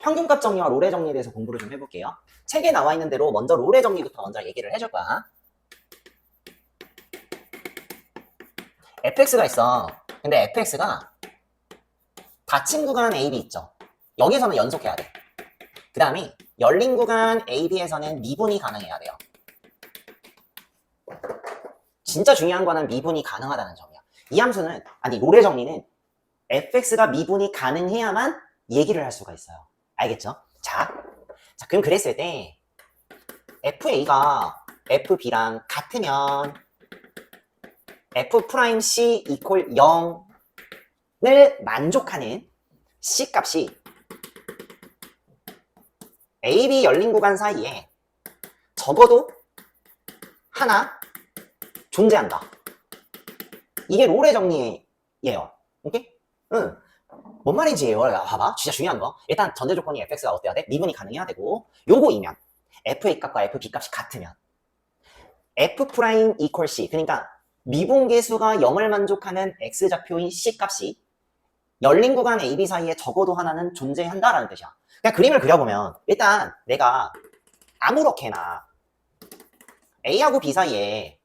평균값 정리와 롤의 정리에 대해서 공부를 좀 해볼게요. 책에 나와 있는 대로 먼저 롤의 정리부터 먼저 얘기를 해줄 거야. fx가 있어. 근데 fx가 닫힌 구간 AB 있죠. 여기서는 연속해야 돼. 그 다음에 열린 구간 AB에서는 미분이 가능해야 돼요. 진짜 중요한 거는 미분이 가능하다는 점이야. 이 함수는, 아니 롤의 정리는 fx가 미분이 가능해야만 얘기를 할 수가 있어요. 알겠죠? 자, 그럼 그랬을 때 fa가 fb랑 같으면 f'c equal 0을 만족하는 c 값이 AB 열린 구간 사이에 적어도 하나 존재한다. 이게 롤의 정리예요. 오케이? 응. 뭔 말인지 봐봐. 진짜 중요한 거. 일단 전제 조건이 fx가 어때야 돼? 미분이 가능해야 되고, 요거이면 fa 값과 fb 값이 같으면 f' equal c, 그러니까 미분계수가 0을 만족하는 x좌표인 c 값이 열린 구간 AB 사이에 적어도 하나는 존재한다라는 뜻이야. 그냥 그림을 그려보면 일단 내가 아무렇게나 A하고 B 사이에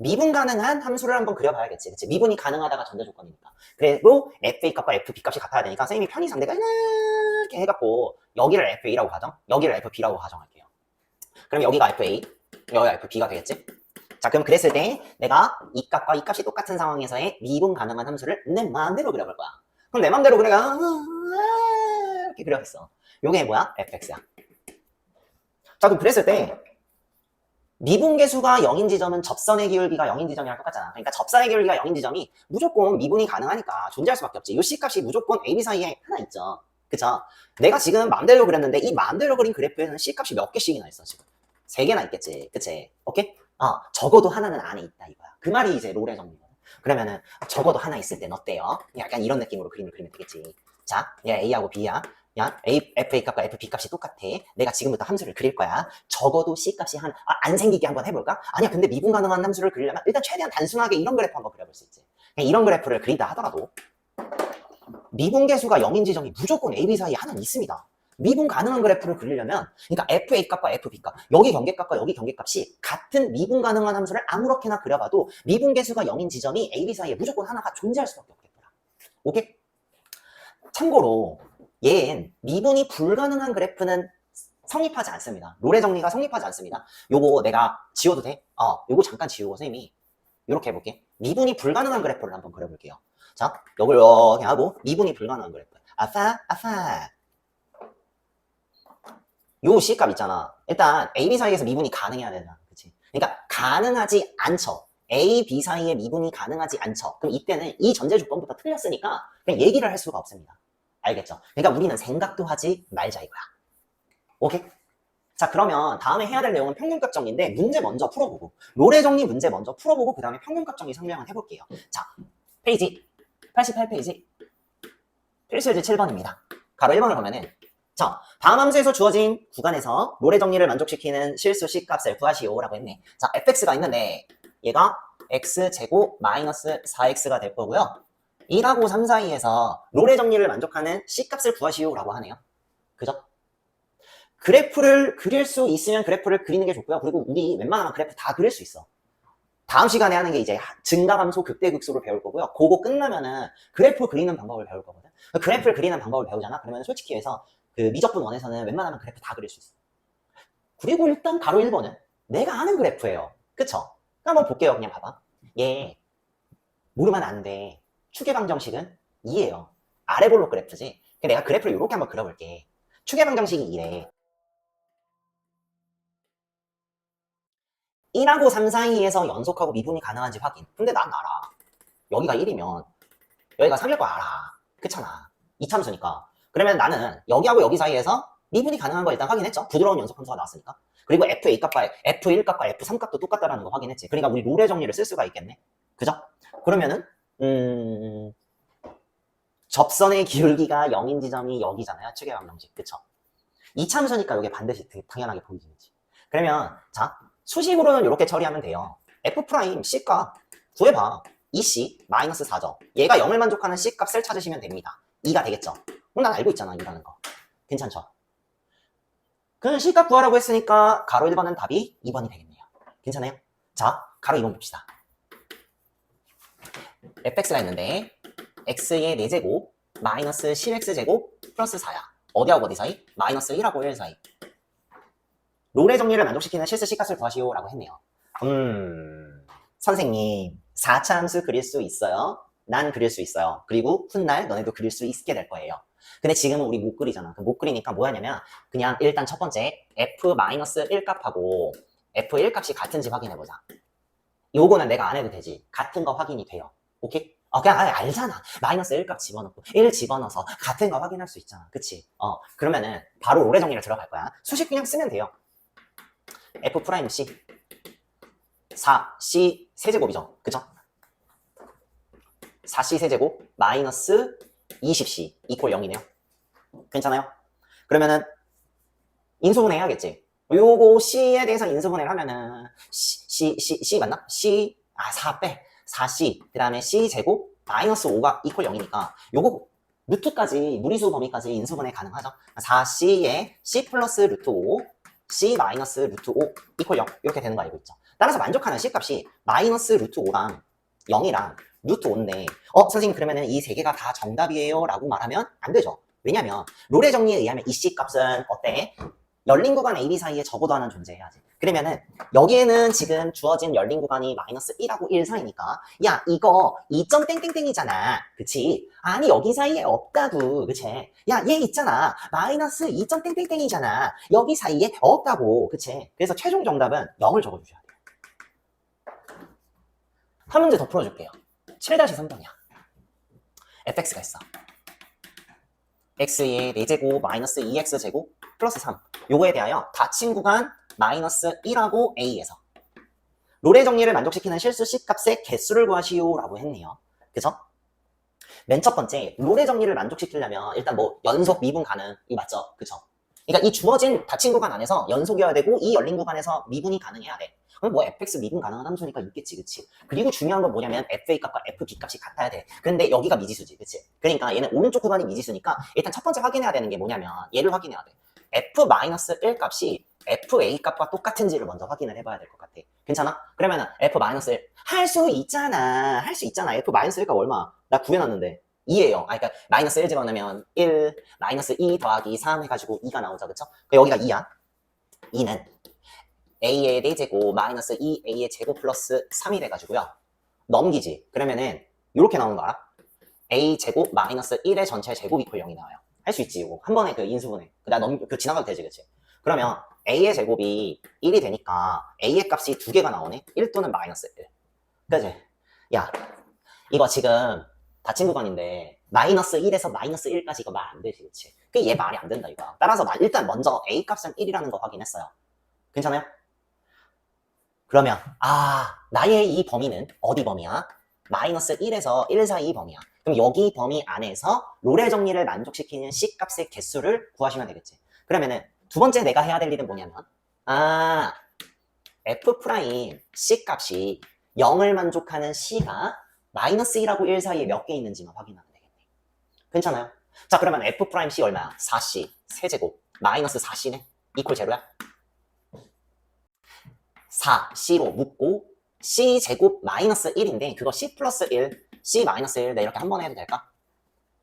미분 가능한 함수를 한번 그려봐야겠지. 그치? 미분이 가능하다가 전제 조건이니까. 그리고 FA 값과 FB 값이 같아야 되니까 선생님이 편의상 내가 이렇게 해갖고 여기를 FA라고 가정, 여기를 FB라고 가정할게요. 그럼 여기가 FA, 여기가 FB가 되겠지? 자, 그럼 그랬을 때 내가 이 값과 이 값이 똑같은 상황에서의 미분 가능한 함수를 내 마음대로 그려볼 거야. 그럼 내 마음대로 그래가 이렇게 그려봤어. 요게 뭐야? fx야. 자, 그럼 그랬을 때 미분계수가 0인 지점은 접선의 기울기가 0인 지점이랑 똑같잖아. 그러니까 접선의 기울기가 0인 지점이 무조건 미분이 가능하니까 존재할 수밖에 없지. 요 C값이 무조건 AB 사이에 하나 있죠. 그쵸? 내가 지금 마음대로 그렸는데 이 마음대로 그린 그래프에는 C값이 몇 개씩이나 있어 지금? 3개나 있겠지. 그치? 오케이? 적어도 하나는 안에 있다 이거야. 그 말이 이제 롤의 정리거든. 그러면은 적어도 하나 있을 땐 어때요? 약간 이런 느낌으로 그림을 그리면 되겠지. 자, 얘 A하고 B야. 야, FA 값과 FB 값이 똑같아. 내가 지금부터 함수를 그릴 거야. 적어도 C 값이 안 생기게 한번 해볼까? 아니야, 근데 미분 가능한 함수를 그리려면 일단 최대한 단순하게 이런 그래프 한번 그려볼 수 있지. 그냥 이런 그래프를 그린다 하더라도 미분계수가 0인 지점이 무조건 A, B 사이에 하나는 있습니다. 미분 가능한 그래프를 그리려면, 그러니까 FA 값과 FB 값, 여기 경계값과 여기 경계값이 같은 미분 가능한 함수를 아무렇게나 그려봐도 미분계수가 0인 지점이 A, B 사이에 무조건 하나가 존재할 수밖에 없겠더라. 오케이? 참고로 얘는 미분이 불가능한 그래프는 성립하지 않습니다. 롤의 정리가 성립하지 않습니다. 요거 내가 지워도 돼? 요거 잠깐 지우고 선생님이 이렇게 해볼게. 미분이 불가능한 그래프를 한번 그려볼게요. 자, 요걸 이렇게 하고 미분이 불가능한 그래프. 아파. 요 C값 있잖아. 일단 A, B 사이에서 미분이 가능해야 되잖아. 그치? 그러니까 가능하지 않죠. A, B 사이에 미분이 가능하지 않죠. 그럼 이때는 이 전제 조건부터 틀렸으니까 그냥 얘기를 할 수가 없습니다. 알겠죠? 그러니까 우리는 생각도 하지 말자 이거야. 오케이? 자, 그러면 다음에 해야 될 내용은 평균값 정리인데 문제 먼저 풀어보고 롤의 정리 문제 먼저 풀어보고 그 다음에 평균값 정리 설명을 해볼게요. 자, 페이지 88페이지 필수예제 7번입니다. 가로 1번을 보면은 자, 다음 함수에서 주어진 구간에서 롤의 정리를 만족시키는 실수 C값을 구하시오 라고 했네. 자, fx가 있는데 얘가 x제곱 마이너스 4x가 될 거고요. 1하고 3 사이에서 롤의 정리를 만족하는 C값을 구하시오 라고 하네요. 그죠? 그래프를 그릴 수 있으면 그래프를 그리는 게 좋고요. 그리고 우리 웬만하면 그래프 다 그릴 수 있어. 다음 시간에 하는 게 이제 증가함수, 극대극소를 배울 거고요. 그거 끝나면은 그래프 그리는 방법을 배울 거거든. 그래프를 그리는 방법을 배우잖아. 그러면 솔직히 해서 그 미적분 원에서는 웬만하면 그래프 다 그릴 수 있어. 그리고 일단 가로 1번은 내가 아는 그래프예요. 그쵸? 한번 볼게요. 그냥 봐봐. 얘 모르면 안 돼. 추계방정식은 2예요. 아래볼록 그래프지. 내가 그래프를 이렇게 한번 그려볼게. 추계방정식이 2래. 1하고 3 사이에서 연속하고 미분이 가능한지 확인. 근데 난 알아. 여기가 1이면 여기가 3일 거 알아. 그렇잖아. 이참수니까. 그러면 나는 여기하고 여기 사이에서 미분이 가능한 거 일단 확인했죠. 부드러운 연속 함수가 나왔으니까. 그리고 FA 값과 F1 값과 F3 값도 똑같다라는 거 확인했지. 그러니까 우리 롤의 정리를 쓸 수가 있겠네. 그죠? 그러면은 접선의 기울기가 0인 지점이 여기잖아요. 추계방정식. 그쵸? 이참수니까 이게 반드시 당연하게 보이지. 그러면 자, 수식으로는 이렇게 처리하면 돼요. F'C값 구해봐. 2C 마이너스 4죠. 얘가 0을 만족하는 C값을 찾으시면 됩니다. 2가 되겠죠. 그럼 난 알고 있잖아. 2라는 거. 괜찮죠? 그 C값 구하라고 했으니까 가로 1번은 답이 2번이 되겠네요. 괜찮아요? 자, 가로 2번 봅시다. fx가 있는데 x의 4제곱 마이너스 10x제곱 플러스 4야. 어디하고 어디 사이? 마이너스 1하고 1 사이. 롤의 정리를 만족시키는 실수 C값을 구하시오 라고 했네요. 선생님 4차 함수 그릴 수 있어요? 난 그릴 수 있어요. 그리고 훗날 너네도 그릴 수 있게 될 거예요. 근데 지금은 우리 못 그리잖아. 그럼 못 그리니까 뭐 하냐면 그냥 일단 첫 번째 f-1 값하고 f1 값이 같은지 확인해보자. 요거는 내가 안 해도 되지. 같은 거 확인이 돼요. 오케이? 그냥 알잖아. 마이너스 1 값 집어넣고 1 집어넣어서 같은 거 확인할 수 있잖아. 그치? 그러면은 바로 롤의 정리를 들어갈 거야. 수식 그냥 쓰면 돼요. F'C 4C 세제곱이죠. 그죠? 4C 세제곱 마이너스 20C 이퀄 0이네요. 괜찮아요? 그러면은 인수분해 해야겠지. 요거 C에 대해서 인수분해를 하면은 C 맞나? 4 빼. 4C 그 다음에 C 제곱 마이너스 5가 이퀄 0이니까 요거 루트까지 무리수 범위까지 인수분해 가능하죠. 4C에 C 플러스 루트 5 C 마이너스 루트 5 이퀄 0 이렇게 되는 거 알고 있죠. 따라서 만족하는 C 값이 마이너스 루트 5랑 0이랑 루트 5인데 선생님 그러면은 이 세 개가 다 정답이에요 라고 말하면 안 되죠. 왜냐면 롤의 정리에 의하면 이 C 값은 어때? 열린 구간 AB 사이에 적어도 하나는 존재해야지. 그러면은 여기에는 지금 주어진 열린 구간이 마이너스 1하고 1 사이니까 야 이거 2점 땡땡땡이잖아. 그치? 아니 여기 사이에 없다고. 그치? 야 얘 있잖아. 마이너스 2점 땡땡땡이잖아. 여기 사이에 없다고. 그치? 그래서 최종 정답은 0을 적어주셔야 돼요. 한 문제 더 풀어줄게요. 7-3번이야. fx가 있어. x의 4제곱 마이너스 2x제곱 플러스 3 요거에 대하여 닫힌 구간 마이너스 1하고 a에서 롤의 정리를 만족시키는 실수 C값의 개수를 구하시오 라고 했네요. 그죠? 맨 첫 번째 롤의 정리를 만족시키려면 일단 뭐 연속 미분 가능이 맞죠? 그죠? 그러니까 이 주어진 닫힌 구간 안에서 연속이어야 되고 이 열린 구간에서 미분이 가능해야 돼. 그럼 뭐 fx 미분 가능한 함수니까 있겠지, 그치? 그리고 중요한 건 뭐냐면 fa 값과 fb 값이 같아야 돼. 근데 여기가 미지수지, 그치? 그러니까 얘는 오른쪽 구간이 미지수니까 일단 첫 번째 확인해야 되는 게 뭐냐면 얘를 확인해야 돼. f-1 값이 fa 값과 똑같은지를 먼저 확인을 해봐야 될 것 같아. 괜찮아? 그러면은 f-1 할 수 있잖아. 할 수 있잖아. f-1 값 얼마? 나 구해놨는데 2예요. 그러니까 마이너스 1 집어넣으면 1, 마이너스 2 더하기 3 해가지고 2가 나오죠, 그쵸? 여기가 2야. 2는 a의 4제곱 마이너스 2a의 제곱 플러스 3이 돼가지고요. 넘기지. 그러면은 이렇게 나오는 거 알아? a 제곱 마이너스 1의 전체 제곱 이퀄 0이 나와요. 할 수 있지, 이거. 한 번에 그 인수분해. 지나가도 되지, 그치? 그러면 a의 제곱이 1이 되니까 a의 값이 2개가 나오네? 1 또는 마이너스 1. 그치? 야, 이거 지금 닫힌 구간인데 마이너스 1에서 마이너스 1까지 이거 말 안 되지, 그치? 그게 얘 말이 안 된다, 이거. 따라서 일단 먼저 a 값은 1이라는 거 확인했어요. 괜찮아요? 그러면 나의 이 범위는 어디 범위야? 마이너스 1에서 1 사이 범위야. 그럼 여기 범위 안에서 롤의 정리를 만족시키는 C값의 개수를 구하시면 되겠지. 그러면은 두 번째 내가 해야 될 일은 뭐냐면 F' C값이 0을 만족하는 C가 마이너스 1하고 1 사이에 몇 개 있는지만 확인하면 되겠네. 괜찮아요? 자 그러면 F'(C) 얼마야? 4C 세제곱 마이너스 4C네? 이퀄 제로야? 4C로 묶고 C제곱 마이너스 1인데 그거 C 플러스 1, C 마이너스 1 내가 이렇게 한 번에 해도 될까?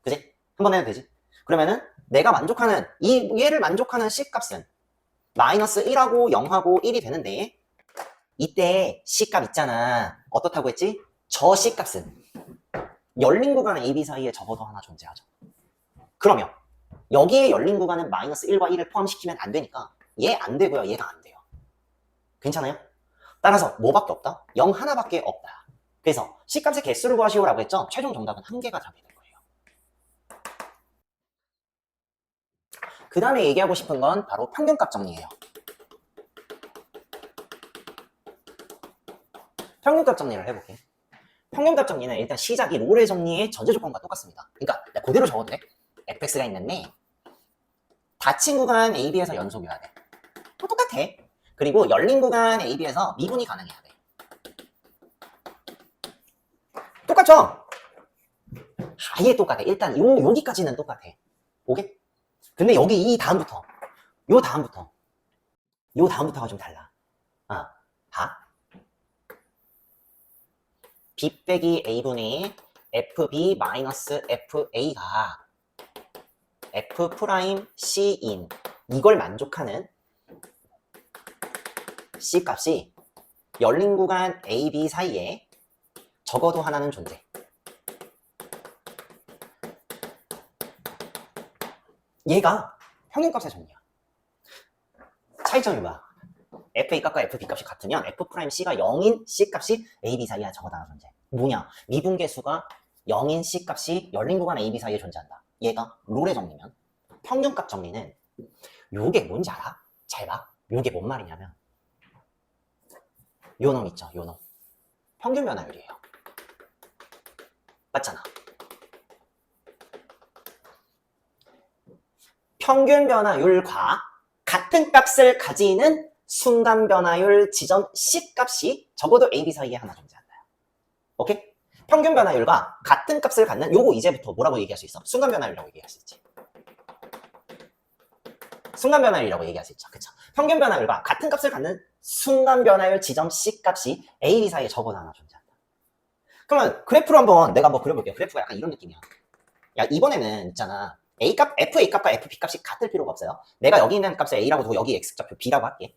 그지? 한 번에 해도 되지? 그러면은 내가 만족하는 얘를 만족하는 C값은 마이너스 1하고 0하고 1이 되는데 이때 C값 있잖아. 어떻다고 했지? 저 C값은 열린 구간 AB 사이에 적어도 하나 존재하죠. 그러면 여기에 열린 구간은 마이너스 1과 1을 포함시키면 안 되니까 얘 안 되고요. 얘가 안 돼요. 괜찮아요? 따라서 뭐밖에 없다? 0 하나밖에 없다. 그래서 C값의 개수를 구하시오라고 했죠? 최종 정답은 1개가 답이 될 거예요. 그 다음에 얘기하고 싶은 건 바로 평균값 정리예요. 평균값 정리를 해볼게. 평균값 정리는 일단 시작이 롤의 정리의 전제 조건과 똑같습니다. 그러니까 그대로 적어도 돼. fx가 있는데 닫힌 구간 AB에서 연속이어야 돼. 또 똑같아. 그리고 열린 구간 AB에서 미분이 가능해야 돼. 똑같죠? 아예 똑같아. 일단 여기까지는 똑같아. 오케이? 근데 여기 이 다음부터, 요 다음부터가 좀 달라. 봐. b 빼기 a분의 fb 마이너스 fa가 f 프라임 c인 이걸 만족하는 c 값이 열린 구간 a, b 사이에 적어도 하나는 존재. 얘가 평균값의 정리야. 차이점이 뭐야? FA 값과 FB 값이 같으면 F'C가 0인 C값이 AB 사이에 적어도 하나 존재. 뭐냐? 미분계수가 0인 C값이 열린 구간 AB 사이에 존재한다. 얘가 롤의 정리면 평균값 정리는 요게 뭔지 알아? 잘 봐. 요게 뭔 말이냐면 요 놈 있죠? 요 놈. 평균 변화율이에요. 맞잖아. 평균 변화율과 같은 값을 가지는 순간 변화율 지점 C 값이 적어도 AB 사이에 하나 존재한다. 오케이? 평균 변화율과 같은 값을 갖는 요거 이제부터 뭐라고 얘기할 수 있어? 순간 변화율이라고 얘기할 수 있지. 순간 변화율이라고 얘기할 수 있죠. 그쵸? 평균 변화율과 같은 값을 갖는 순간 변화율 지점 C 값이 AB 사이에 적어도 하나 존재한다. 그러면 그래프로 한번 내가 한번 그려볼게요. 그래프가 약간 이런 느낌이야. 야, 이번에는 있잖아. A값, FA 값과 FB 값이 같을 필요가 없어요. 내가 여기 있는 값을 A라고 두고 여기 X좌표 B라고 할게.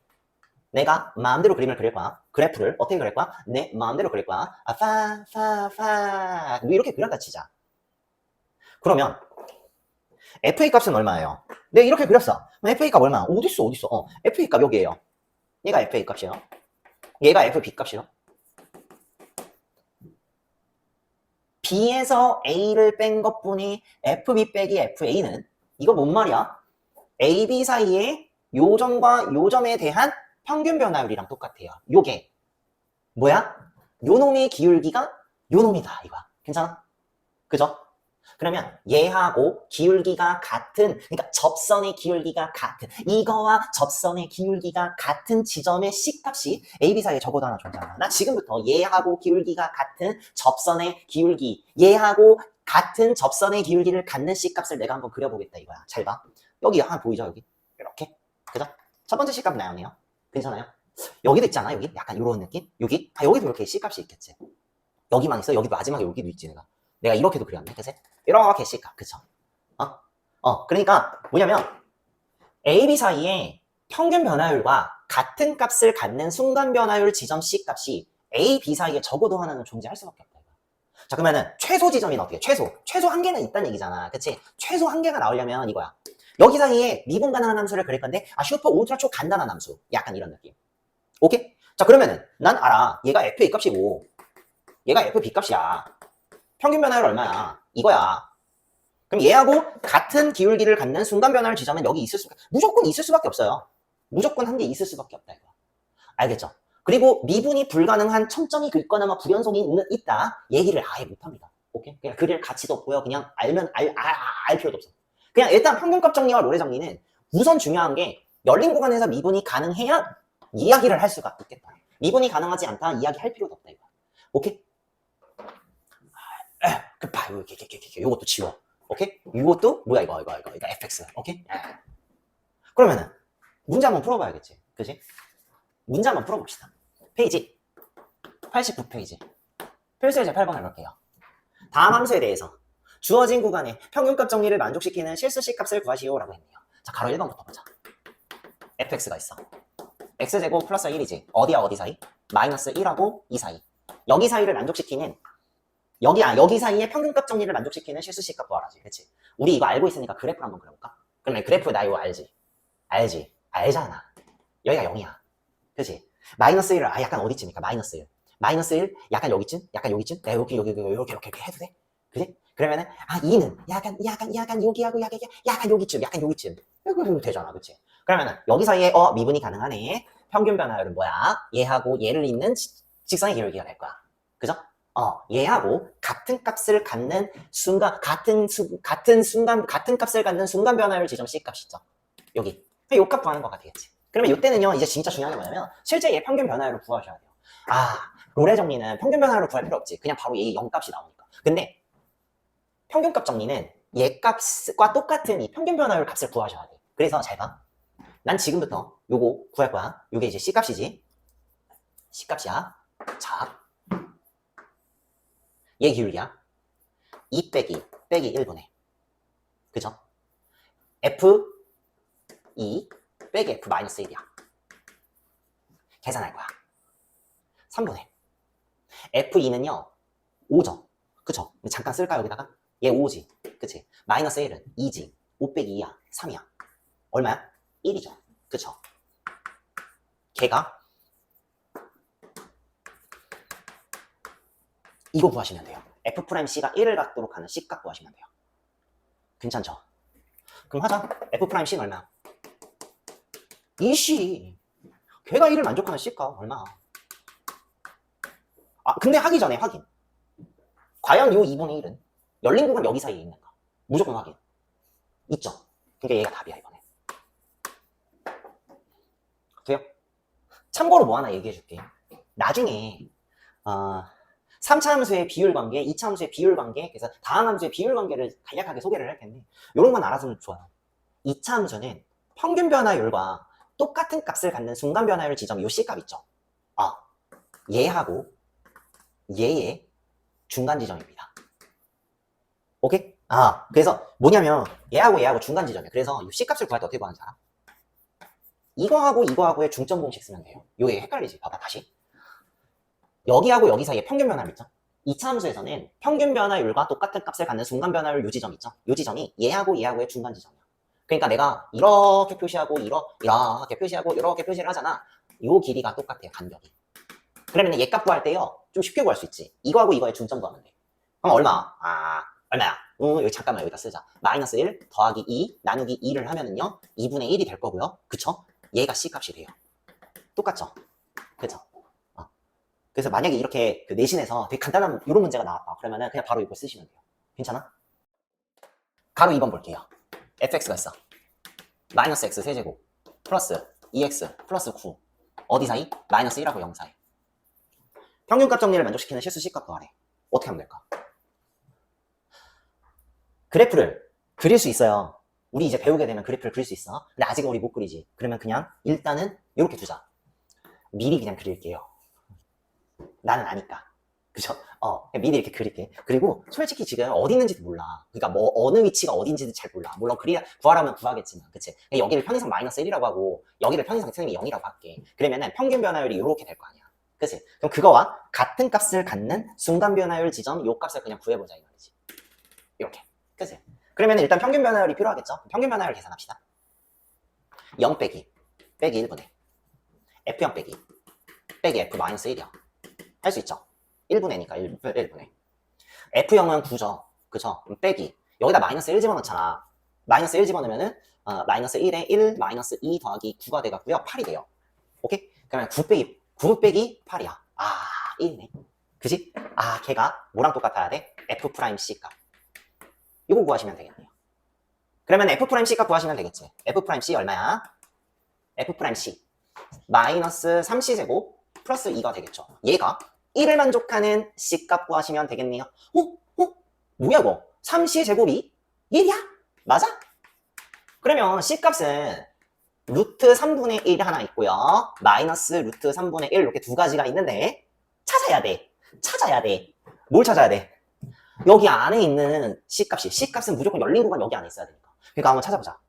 내가 마음대로 그림을 그릴 거야. 그래프를 어떻게 그릴 거야? 내 마음대로 그릴 거야. 뭐 이렇게 그렸다 치자. 그러면 FA 값은 얼마예요? 내가 이렇게 그렸어. FA 값 얼마? 어딨어? FA 값 여기에요. 얘가 FA 값이에요. 얘가 FB 값이요. B에서 A를 뺀 것뿐이 FB 빼기 FA는 이거 뭔 말이야? AB 사이에 요점과 요점에 대한 평균 변화율이랑 똑같아요. 요게 뭐야? 요 놈의 기울기가 요 놈이다 이거야. 괜찮아? 그죠? 그러면 얘하고 기울기가 같은, 그러니까 접선의 기울기가 같은, 이거와 접선의 기울기가 같은 지점의 C값이 AB 사이에 적어도 하나 존재한다. 나 지금부터 얘하고 기울기가 같은 접선의 기울기, 얘하고 같은 접선의 기울기를 갖는 C값을 내가 한번 그려보겠다 이거야. 잘 봐. 여기 하나 보이죠? 여기 이렇게. 그죠? 첫 번째 C값 나오네요. 괜찮아요? 여기도 있잖아. 여기 약간 이런 느낌? 여기도 이렇게 C값이 있겠지. 여기만 있어. 여기 마지막에 여기도 있지 내가 이렇게도 그렸네. 그치? 이렇게 C값. 그쵸? 그러니까 뭐냐면 A, B 사이에 평균 변화율과 같은 값을 갖는 순간 변화율 지점 C값이 A, B 사이에 적어도 하나는 존재할 수밖에 없다. 자, 그러면은 최소 지점이 어떻게? 최소 한 개는 있다는 얘기잖아. 그치? 최소 한 개가 나오려면 이거야. 여기 사이에 미분 가능한 함수를 그릴 건데 슈퍼 울트라 초 간단한 함수. 약간 이런 느낌. 오케이? 자, 그러면은 난 알아. 얘가 FA 값이고 얘가 FB 값이야. 평균 변화율 얼마야? 이거야. 그럼 얘하고 같은 기울기를 갖는 순간 변화율 지점은 여기 무조건 있을 수밖에 없어요. 무조건 한 개 있을 수밖에 없다 이거. 알겠죠? 그리고 미분이 불가능한 첨점이 있거나 뭐 불연속이 있다 얘기를 아예 못합니다. 오케이? 그냥 그릴 가치도 없고요. 그냥 알면 알 필요도 없어. 그냥 일단 평균값 정리와 롤의 정리는 우선 중요한 게 열린 구간에서 미분이 가능해야 이야기를 할 수가 있겠다. 미분이 가능하지 않다 이야기 할 필요도 없다 이거. 오케이? 봐, 요것도 지워. 오케이? 이것도 뭐야 이거 fx. 오케이? 그러면은 문제 한번 풀어봐야겠지. 그지? 문제 한번 풀어봅시다. 페이지 89페이지 필수예제 8번 해볼게요. 다음 함수에 대해서 주어진 구간에 평균값 정리를 만족시키는 실수 C값을 구하시오라고 했네요. 자, 가로 1번부터 보자. fx가 있어. x제곱 플러스 1이지. 어디야 어디 사이? 마이너스 1하고 2 사이. 여기 사이를 만족시키는 여기 사이에 평균값 정리를 만족시키는 실수 C값 구하라지. 그치? 우리 이거 알고 있으니까 그래프 한번 그려볼까? 그러면 그래프 나 이거 알지? 알잖아. 여기가 0이야. 그치? 마이너스 1을 약간 어디쯤이니까 마이너스 1. 마이너스 1 약간 여기쯤? 내가 여기 이렇게 해도 돼? 그치? 그러면은 2는 약간 여기하고 약간 여기쯤 이거 되잖아. 그치? 그러면은 여기 사이에 미분이 가능하네. 평균 변화율은 뭐야? 얘하고 얘를 잇는 직선의 기울기가 될 거야. 그죠? 얘하고 같은 값을 갖는 순간 같은 값을 갖는 순간 변화율 지점 C 값이죠. 여기 요 값 구하는 거 같겠지. 그러면 이때는요 이제 진짜 중요한 게 뭐냐면 실제 얘 평균 변화율을 구하셔야 돼요. 롤의 정리는 평균 변화율을 구할 필요 없지. 그냥 바로 얘 0값이 나오니까. 근데 평균값 정리는 얘 값과 똑같은 이 평균 변화율 값을 구하셔야 돼. 그래서 잘 봐. 난 지금부터 요거 구할 거야. 요게 이제 C 값이지. C 값이야. 자, 얘 기울기야. 2 빼기 1분의. 그죠? F2 빼기 F 마이너스 1이야. 계산할 거야. 3분의. F2는요, 5죠. 그쵸? 잠깐 쓸까, 여기다가? 얘 5지. 그치? 마이너스 1은 2지. 5 빼기 2야. 3이야. 얼마야? 1이죠. 그쵸? 걔가 이거 구하시면 돼요. F'C가 1을 갖도록 하는 C값 구하시면 돼요. 괜찮죠? 그럼 하자. F'C는 얼마야? 2C. 걔가 1을 만족하는 C값 얼마? 아, 근데 하기 전에 확인. 과연 요 2분의 1은 열린 구간 여기 사이에 있는가? 무조건 확인. 있죠? 그러니까 얘가 답이야, 이번에. 돼요? 참고로 뭐 하나 얘기해 줄게. 나중에 3차 함수의 비율 관계, 2차 함수의 비율 관계, 그래서 다음 함수의 비율 관계를 간략하게 소개를 할 텐데 이런 건 알아두면 좋아요. 2차 함수는 평균 변화율과 똑같은 값을 갖는 순간 변화율 지점, 요 C값 있죠? 얘하고 얘의 중간 지점입니다. 오케이? 그래서 뭐냐면 얘하고 중간 지점이야. 그래서 이 C값을 구할 때 어떻게 구하는지 알아? 이거하고의 중점 공식 쓰면 돼요. 요게 헷갈리지? 봐봐, 다시. 여기하고 여기 사이에 평균 변화율 있죠? 2차 함수에서는 평균 변화율과 똑같은 값을 갖는 순간 변화율 요 지점 있죠? 요 지점이 얘하고의 중간 지점이야. 그러니까 내가 이렇게 표시하고 이렇게 표시하고 이렇게 표시를 하잖아. 요 길이가 똑같아요, 간격이. 그러면 얘 값 구할 때요, 좀 쉽게 구할 수 있지. 이거하고 이거의 중점 구하면 돼. 그럼 얼마? 얼마야? 여기 잠깐만 여기다 쓰자. 마이너스 1 더하기 2 나누기 2를 하면은요 2분의 1이 될 거고요. 그쵸? 얘가 C값이 돼요. 똑같죠? 그쵸? 그래서 만약에 이렇게 그 내신에서 되게 간단한 이런 문제가 나왔다. 그러면은 그냥 바로 이거 쓰시면 돼요. 괜찮아? 가로 2번 볼게요. fx가 있어. 마이너스 x 세제곱 플러스 2x 플러스 9 어디 사이? 마이너스 1하고 0 사이. 평균값 정리를 만족시키는 실수 C값 구하래. 어떻게 하면 될까? 그래프를 그릴 수 있어요. 우리 이제 배우게 되면 그래프를 그릴 수 있어. 근데 아직은 우리 못 그리지. 그러면 그냥 일단은 이렇게 두자. 미리 그냥 그릴게요. 나는 아니까. 그죠? 미리 이렇게 그릴게. 그리고 솔직히 지금 어디 있는지도 몰라. 그러니까 뭐 어느 위치가 어딘지도 잘 몰라. 물론 구하라면 구하겠지만, 그치? 여기를 편의상 마이너스 1이라고 하고 여기를 편의상 선생님이 0이라고 할게. 그러면은 평균 변화율이 이렇게 될 거 아니야. 그치? 그럼 그거와 같은 값을 갖는 순간 변화율 지점 요 값을 그냥 구해보자 이 말이지. 이렇게. 그치? 그러면 일단 평균 변화율이 필요하겠죠? 평균 변화율 계산합시다. 0 빼기 1분의 F0 빼기 F 마이너스 1이야. 할 수 있죠? 1분의니까 1분의. F0은 9죠. 그쵸? 그럼 빼기. 여기다 마이너스 1 집어넣잖아. 마이너스 1 집어넣으면은, 마이너스 1에 1, 마이너스 2 더하기 9가 돼갖고요. 8이 돼요. 오케이? 그러면 9 빼기 8이야. 1이네. 그지? 걔가 뭐랑 똑같아야 돼? F'C 값. 이거 구하시면 되겠네요. 그러면 F'C 값 구하시면 되겠지. F'C 얼마야? F'C. 마이너스 3C제곱 플러스 2가 되겠죠. 얘가 1을 만족하는 C값 구하시면 되겠네요. 뭐야 이거? 3C의 제곱이 1이야? 맞아? 그러면 C값은 루트 3분의 1 하나 있고요. 마이너스 루트 3분의 1 이렇게 두 가지가 있는데 찾아야 돼. 뭘 찾아야 돼? 여기 안에 있는 C값은 무조건 열린 구간 여기 안에 있어야 되니까. 그러니까 한번 찾아보자.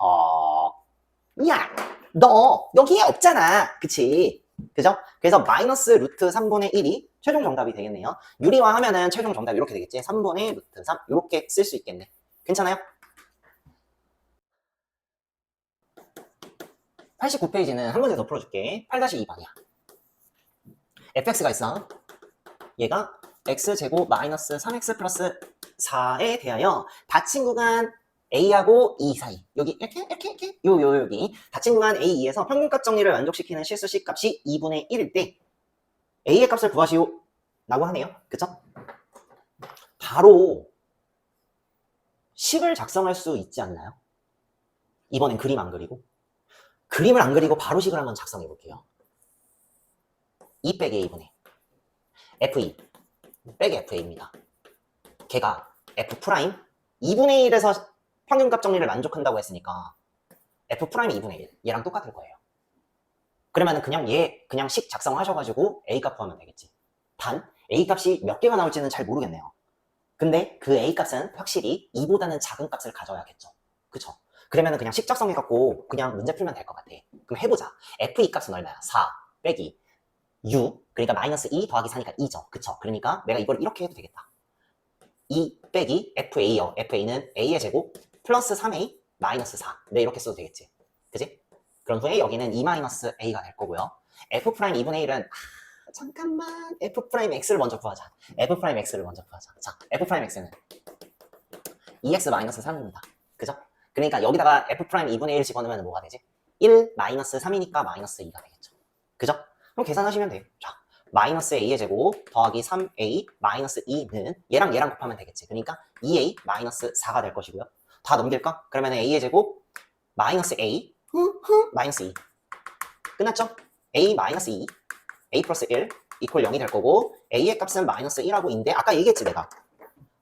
야, 너 여기에 없잖아. 그치? 그죠? 그래서 마이너스 루트 3분의 1이 최종 정답이 되겠네요. 유리화 하면은 최종 정답이 이렇게 되겠지. 3분의 루트 3 이렇게 쓸 수 있겠네. 괜찮아요? 89페이지는 한 문제 더 풀어줄게. 8-2번이야. fx가 있어. 얘가 x제곱 마이너스 3x 플러스 4에 대하여 닫힌 구간 A하고 E 사이. 여기 이렇게 여기 닫힌 구간 A2에서 평균값 정리를 만족시키는 실수 C값이 2분의 1일 때 A의 값을 구하시오 라고 하네요. 그쵸? 바로 식을 작성할 수 있지 않나요? 이번엔 그림 안 그리고 그림을 안 그리고 바로 식을 한번 작성해 볼게요. 2 빼기 A분의 F2 빼기 FA입니다. 걔가 F' 2분의 1에서 평균값 정리를 만족한다고 했으니까 F 프라임 2분의 1 얘랑 똑같을 거예요. 그러면은 그냥 얘 그냥 식 작성하셔가지고 A 값 구하면 되겠지. 단 A 값이 몇 개가 나올지는 잘 모르겠네요. 근데 그 A 값은 확실히 2보다는 작은 값을 가져야겠죠. 그쵸? 그러면은 그냥 식 작성해갖고 그냥 문제 풀면 될 것 같아. 그럼 해보자. F2 값은 얼마야? 4 빼기 6, 그러니까 마이너스 2 더하기 4니까 2죠. 그쵸? 그러니까 내가 이걸 이렇게 해도 되겠다. 2 빼기 FA요. FA는 A의 제곱 플러스 3A 마이너스 4. 네, 이렇게 써도 되겠지. 그지? 그런 후에 여기는 2 마이너스 A가 될 거고요. F 프라임 2분의 1은 잠깐만 F 프라임 X를 먼저 구하자. F 프라임 X를 먼저 구하자. 자, F 프라임 X는 2X 마이너스 3입니다. 그죠? 그러니까 여기다가 F 프라임 2분의 1 집어넣으면 뭐가 되지? 1 마이너스 3이니까 마이너스 2가 되겠죠. 그죠? 그럼 계산하시면 돼요. 자, 마이너스 A의 제곱 더하기 3A 마이너스 2는 얘랑 얘랑 곱하면 되겠지. 그러니까 2A 마이너스 4가 될 것이고요. 다 넘길까? 그러면 A의 제곱 마이너스 A 마이너스 2 끝났죠? A 마이너스 2 A 플러스 1 이퀄 0이 될 거고 A의 값은 마이너스 1하고 인데 아까 얘기했지 내가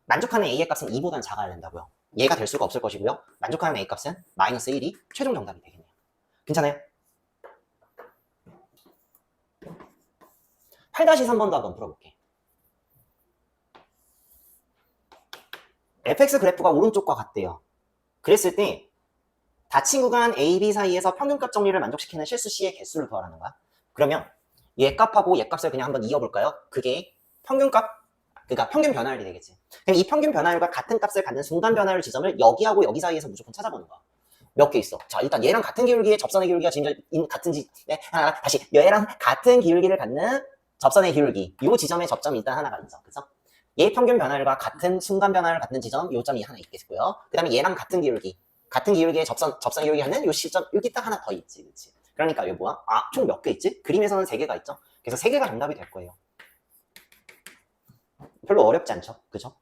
만족하는 A의 값은 2보다는 작아야 된다고요. 얘가 될 수가 없을 것이고요. 만족하는 A 값은 마이너스 1이 최종 정답이 되겠네요. 괜찮아요? 8-3번도 한번 풀어볼게. fx 그래프가 오른쪽과 같대요. 그랬을 때 닫힌 구간 A, B 사이에서 평균값 정리를 만족시키는 실수 C의 개수를 구하라는 거야. 그러면 얘 값하고 얘 값을 그냥 한번 이어볼까요? 그게 평균값, 그러니까 평균 변화율이 되겠지. 그럼 이 평균 변화율과 같은 값을 갖는 순간 변화율 지점을 여기하고 여기 사이에서 무조건 찾아보는 거야. 몇 개 있어. 자, 일단 얘랑 같은 기울기의 접선의 기울기가 지금 같은지, 네, 다시 얘랑 같은 기울기를 갖는 접선의 기울기, 요 지점에 접점이 일단 하나가 있어. 그래서 얘 평균 변화율과 같은 순간 변화를 갖는 지점, 요 점이 하나 있겠고요. 그 다음에 얘랑 같은 기울기의 접선 기울기 하는 요 시점, 여기 딱 하나 더 있지, 그렇지? 그러니까 이거 뭐야? 아, 총 몇 개 있지? 그림에서는 3개가 있죠. 그래서 3개가 정답이 될 거예요. 별로 어렵지 않죠, 그죠?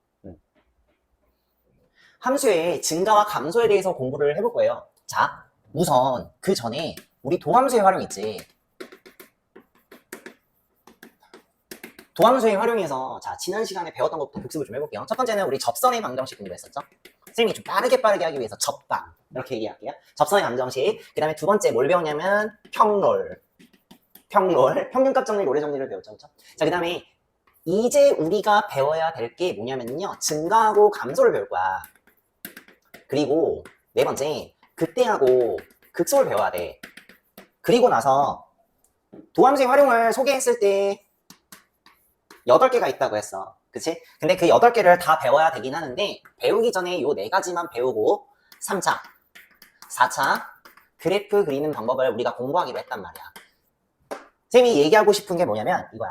함수의 증가와 감소에 대해서 공부를 해볼 거예요. 자, 우선 그 전에 우리 도함수의 활용 있지. 도함수의 활용에서 자 지난 시간에 배웠던 것부터 복습을 좀 해볼게요. 첫 번째는 우리 접선의 방정식 공부했었죠. 선생님이 좀 빠르게 하기 위해서 접방 이렇게 얘기할게요. 접선의 방정식. 그 다음에 두 번째 뭘 배웠냐면 평롤 평균값 정리 로레 정리를 배웠죠. 그렇죠? 자, 그 다음에 이제 우리가 배워야 될 게 뭐냐면요, 증가하고 감소를 배울 거야. 그리고 네 번째 극대하고 극소를 배워야 돼. 그리고 나서 도함수의 활용을 소개했을 때 8개가 있다고 했어. 그치? 근데 그 8개를 다 배워야 되긴 하는데 배우기 전에 요 4가지만 배우고 3차, 4차 그래프 그리는 방법을 우리가 공부하기로 했단 말이야. 쌤이 얘기하고 싶은 게 뭐냐면 이거야.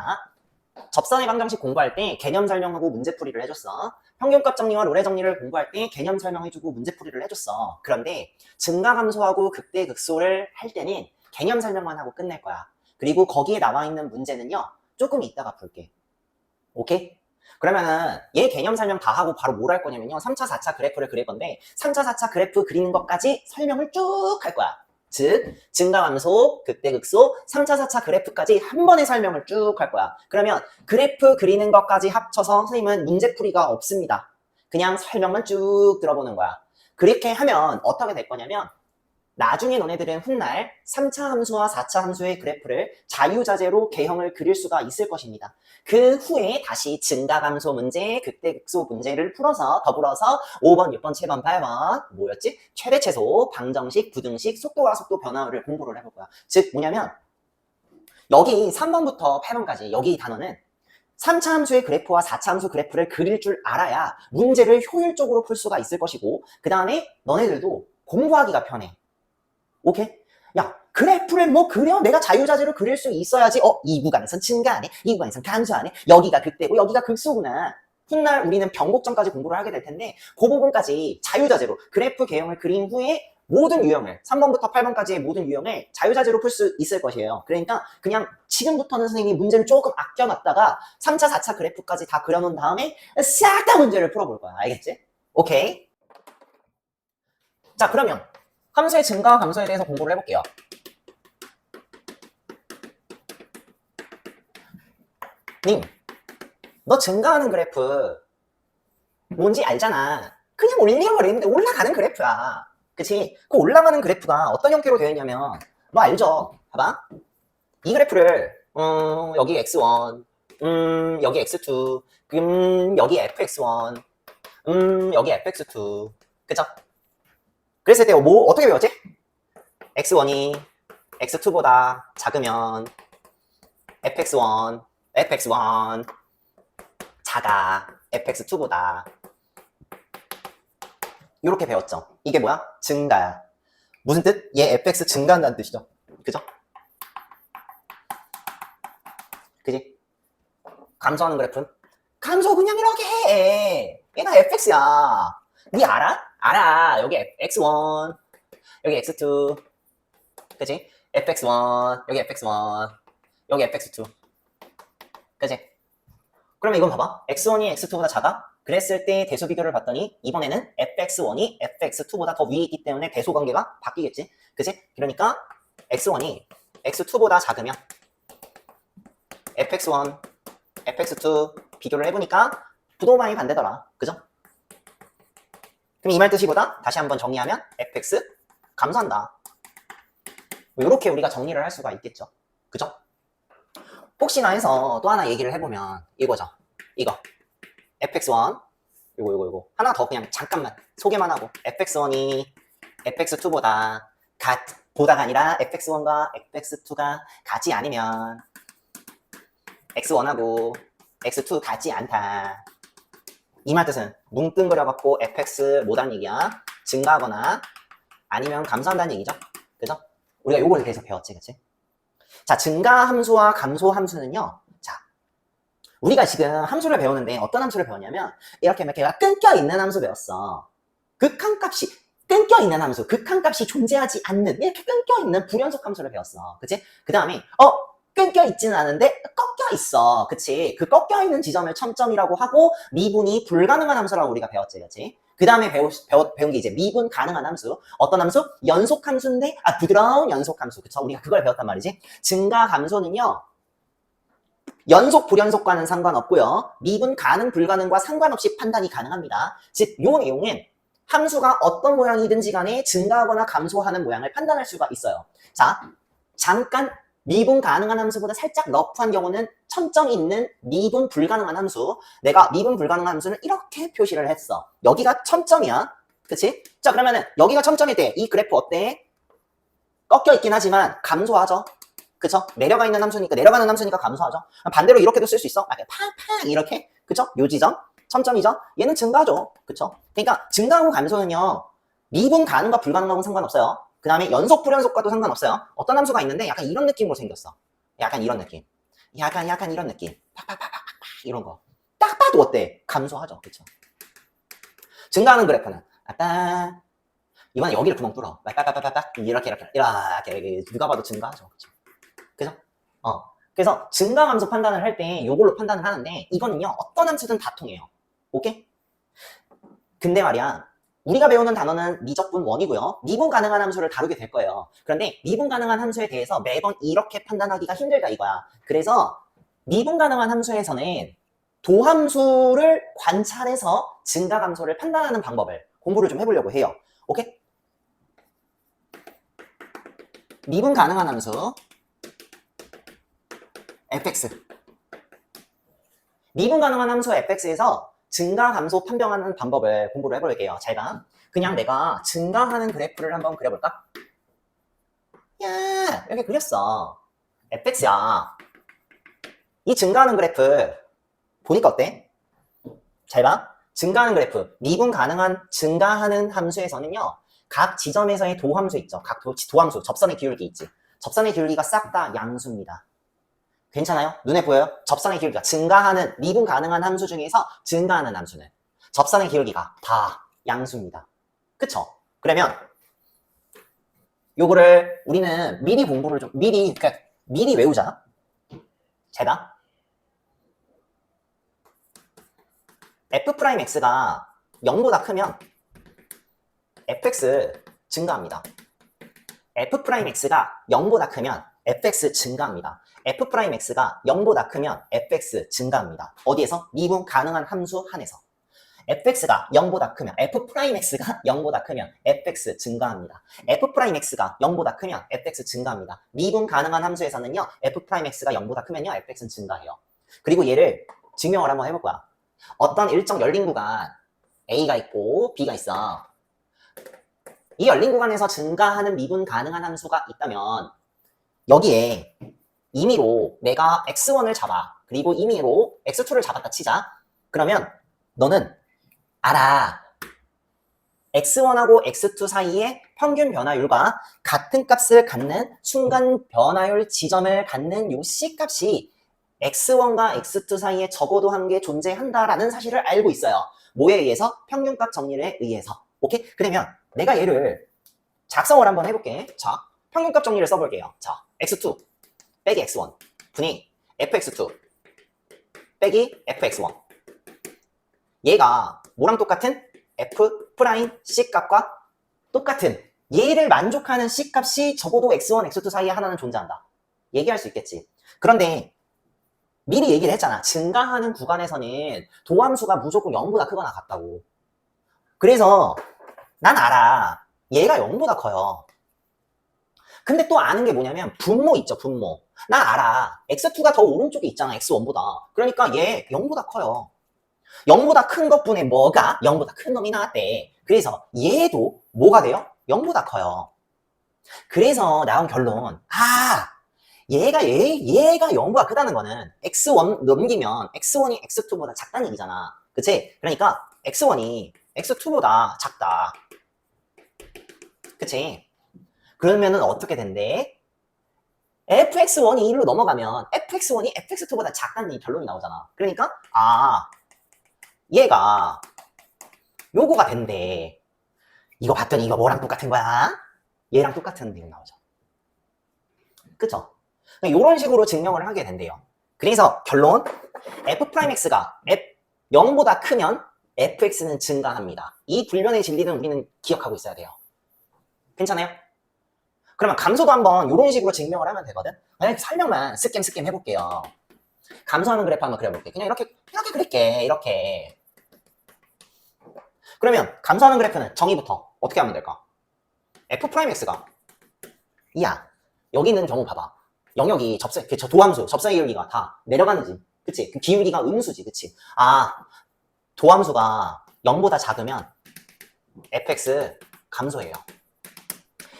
접선의 방정식 공부할 때 개념 설명하고 문제풀이를 해줬어. 평균값 정리와 로레 정리를 공부할 때 개념 설명해주고 문제풀이를 해줬어. 그런데 증가 감소하고 극대 극소를 할 때는 개념 설명만 하고 끝낼 거야. 그리고 거기에 나와 있는 문제는요, 조금 이따가 풀게. 오케이? 그러면은 얘 개념 설명 다 하고 바로 뭘 할 거냐면요, 3차, 4차 그래프를 그릴 건데 3차, 4차 그래프 그리는 것까지 설명을 쭉 할 거야. 즉 증가 감소, 극대 극소, 3차, 4차 그래프까지 한 번에 설명을 쭉 할 거야. 그러면 그래프 그리는 것까지 합쳐서 선생님은 문제풀이가 없습니다. 그냥 설명만 쭉 들어보는 거야. 그렇게 하면 어떻게 될 거냐면 나중에 너네들은 훗날 3차 함수와 4차 함수의 그래프를 자유자재로 개형을 그릴 수가 있을 것입니다. 그 후에 다시 증가감소 문제, 극대극소 문제를 풀어서 더불어서 5번, 6번, 7번, 8번 뭐였지? 최대최소, 방정식, 부등식, 속도와 속도 변화를 공부를 해볼 거야. 즉 뭐냐면 여기 3번부터 8번까지 여기 단어는 3차 함수의 그래프와 4차 함수 그래프를 그릴 줄 알아야 문제를 효율적으로 풀 수가 있을 것이고 그 다음에 너네들도 공부하기가 편해. 오케이? 야, 그래프를 뭐 그려? 내가 자유자재로 그릴 수 있어야지. 이 구간에선 증가하네, 이 구간에선 감소하네, 여기가 극대고 여기가 극소구나. 훗날 우리는 변곡점까지 공부를 하게 될 텐데 그 부분까지 자유자재로 그래프 개형을 그린 후에 모든 유형을 3번부터 8번까지의 모든 유형을 자유자재로 풀 수 있을 것이에요. 그러니까 그냥 지금부터는 선생님이 문제를 조금 아껴놨다가 3차, 4차 그래프까지 다 그려놓은 다음에 싹 다 문제를 풀어볼 거야. 알겠지? 오케이? 자, 그러면 함수의 증가와 감소에 대해서 공부를 해볼게요. 님, 너 증가하는 그래프 뭔지 알잖아. 그냥 올려버리는데 올라가는 그래프야. 그치? 그 올라가는 그래프가 어떤 형태로 되어 있냐면 너 알죠? 봐봐. 이 그래프를 여기 x1, 여기 x2, 여기 fx1, 여기 fx2, 그쵸? 그랬을 때 뭐 어떻게 배웠지? x1이 x2보다 작으면 fx1 작아 fx2보다 이렇게 배웠죠. 이게 뭐야? 증가야. 무슨 뜻? 얘 fx 증가한다는 뜻이죠. 그죠? 그지? 감소하는 그래프는? 감소 그냥 이렇게 해. 얘가 fx야. 니 알아? 알아. 여기 x1, 여기 x2, 그지? fx1, 여기 fx1, 여기 fx2, 그지? 그러면 이건 봐봐. x1이 x2보다 작아? 그랬을 때 대소 비교를 봤더니 이번에는 fx1이 fx2보다 더 위에 있기 때문에 대소 관계가 바뀌겠지? 그지? 그러니까 x1이 x2보다 작으면 fx1, fx2 비교를 해보니까 부동반이 반대더라. 그죠? 그럼 이 말 뜻이보다 다시 한번 정리하면 fx 감소한다. 이렇게 우리가 정리를 할 수가 있겠죠. 그죠? 혹시나 해서 또 하나 얘기를 해보면 이거죠. 이거 fx1 요거 하나 더 그냥 잠깐만 소개만 하고 fx1이 fx2보다 보다가 아니라 fx1과 fx2가 같지 않으면 x1하고 x2 같지 않다. 이 말 뜻은 뭉뚱그려갖고 fx 뭐단 얘기야? 증가하거나 아니면 감소한다는 얘기죠. 그죠? 우리가 요걸 계속 배웠지, 그치? 자, 증가 함수와 감소 함수는요. 자, 우리가 지금 함수를 배우는데 어떤 함수를 배웠냐면 이렇게 끊겨 있는 함수 배웠어. 극한값이 끊겨 있는 함수, 극한값이 존재하지 않는 이렇게 끊겨 있는 불연속 함수를 배웠어. 그치? 그 다음에 끊겨 있지는 않은데 꺾여 있어. 그치? 그 꺾여 있는 지점을 첨점이라고 하고 미분이 불가능한 함수라고 우리가 배웠지. 그치? 그 다음에 배운 게 이제 미분 가능한 함수. 어떤 함수? 연속 함수인데, 부드러운 연속 함수. 그쵸? 우리가 그걸 배웠단 말이지. 증가 감소는요, 연속 불연속과는 상관없고요. 미분 가능 불가능과 상관없이 판단이 가능합니다. 즉, 요 내용은 함수가 어떤 모양이든지 간에 증가하거나 감소하는 모양을 판단할 수가 있어요. 자, 잠깐 미분 가능한 함수보다 살짝 러프한 경우는 첨점이 있는 미분 불가능한 함수. 내가 미분 불가능한 함수는 이렇게 표시를 했어. 여기가 첨점이야. 그치? 자, 그러면은 여기가 첨점일 때 이 그래프 어때? 꺾여 있긴 하지만 감소하죠. 그쵸? 내려가는 함수니까 감소하죠. 반대로 이렇게도 쓸 수 있어. 팡팡 이렇게. 그쵸? 요 지점 첨점이죠. 얘는 증가죠. 그쵸? 그러니까 증가하고 감소는요. 미분 가능과 불가능하고는 상관없어요. 그 다음에 연속 불연속과도 상관없어요. 어떤 함수가 있는데 약간 이런 느낌으로 생겼어. 약간 이런 느낌. 약간 이런 느낌. 팍팍팍팍팍 이런 거. 딱 봐도 어때? 감소하죠. 그쵸? 증가하는 그래프는 이번에 여기를 구멍 뚫어. 이렇게 누가 봐도 증가하죠. 그쵸? 그죠? 그래서 증가 함수 판단을 할 때 이걸로 판단을 하는데 이거는요. 어떤 함수든 다 통해요. 오케이? 근데 말이야. 우리가 배우는 단어는 미적분 원이고요. 미분 가능한 함수를 다루게 될 거예요. 그런데 미분 가능한 함수에 대해서 매번 이렇게 판단하기가 힘들다 이거야. 그래서 미분 가능한 함수에서는 도함수를 관찰해서 증가 감소를 판단하는 방법을 공부를 좀 해보려고 해요. 오케이? 미분 가능한 함수 fx. 미분 가능한 함수 fx에서 증가 감소 판별하는 방법을 공부를 해볼게요. 잘 봐. 그냥 내가 증가하는 그래프를 한번 그려볼까? 야, 이렇게 그렸어. fx야. 이 증가하는 그래프 보니까 어때? 잘 봐. 증가하는 그래프, 미분 가능한 증가하는 함수에서는요. 각 지점에서의 도함수 있죠. 각 도함수, 접선의 기울기 있지. 접선의 기울기가 싹 다 양수입니다. 괜찮아요? 눈에 보여요? 접선의 기울기가 증가하는 미분 가능한 함수 중에서 증가하는 함수는 접선의 기울기가 다 양수입니다. 그쵸? 그러면 요거를 우리는 미리 공부를 좀 미리 외우자. 제가 f'x가 0보다 크면 fx 증가합니다. f'x가 0보다 크면 fx 증가합니다. f'x가 0보다 크면 fx 증가합니다. 어디에서? 미분 가능한 함수 한에서. fx가 0보다 크면 f'x가 0보다 크면 fx 증가합니다. f'x가 0보다 크면 fx 증가합니다. 미분 가능한 함수에서는요. f'x가 0보다 크면요. fx는 증가해요. 그리고 얘를 증명을 한번 해볼 거야. 어떤 일정 열린 구간 A가 있고 B가 있어. 이 열린 구간에서 증가하는 미분 가능한 함수가 있다면 여기에 임의로 내가 x1을 잡아. 그리고 임의로 x2를 잡았다 치자. 그러면 너는 알아. x1하고 x2 사이의 평균 변화율과 같은 값을 갖는 순간 변화율 지점을 갖는 요 C값이 x1과 x2 사이에 적어도 한 개 존재한다라는 사실을 알고 있어요. 뭐에 의해서? 평균값 정리에 의해서. 오케이? 그러면 내가 얘를 작성을 한번 해볼게. 자, 평균값 정리를 써볼게요. 자, x2 빼기 x1 분의 fx2 빼기 fx1. 얘가 뭐랑 똑같은? f'C 값과 똑같은 얘를 만족하는 C 값이 적어도 x1, x2 사이에 하나는 존재한다. 얘기할 수 있겠지. 그런데 미리 얘기를 했잖아. 증가하는 구간에서는 도함수가 무조건 0보다 크거나 같다고. 그래서 난 알아. 얘가 0보다 커요. 근데 또 아는 게 뭐냐면 분모 있죠, 분모. 난 알아. x2가 더 오른쪽에 있잖아, x1보다. 그러니까 얘 0보다 커요. 0보다 큰 것분에 뭐가? 0보다 큰 놈이 나왔대. 그래서 얘도 뭐가 돼요? 0보다 커요. 그래서 나온 결론. 얘가 0보다 크다는 거는 x1 넘기면 x1이 x2보다 작다는 얘기잖아. 그치? 그러니까 x1이 x2보다 작다. 그치? 그러면은 어떻게 된대? fx1이 1로 넘어가면 fx1이 fx2보다 작다는 결론이 나오잖아. 그러니까 얘가 요거가 된대. 이거 봤더니 이거 뭐랑 똑같은 거야? 얘랑 똑같은 내용 나오죠. 그쵸? 이런 식으로 증명을 하게 된대요. 그래서 결론 f'x가 0보다 크면 fx는 증가합니다. 이 불변의 진리는 우리는 기억하고 있어야 돼요. 괜찮아요? 그러면 감소도 한번 이런 식으로 증명을 하면 되거든. 그냥 설명만 스캠 해볼게요. 감소하는 그래프 한번 그려볼게. 그냥 이렇게 그릴게. 이렇게. 그러면 감소하는 그래프는 정의부터 어떻게 하면 될까? f'x가 여기 있는 경우 봐봐. 영역이 저 도함수, 접사의 기울기가 다 내려가는지. 그치? 그 기울기가 음수지. 그치? 도함수가 0보다 작으면 fx 감소해요.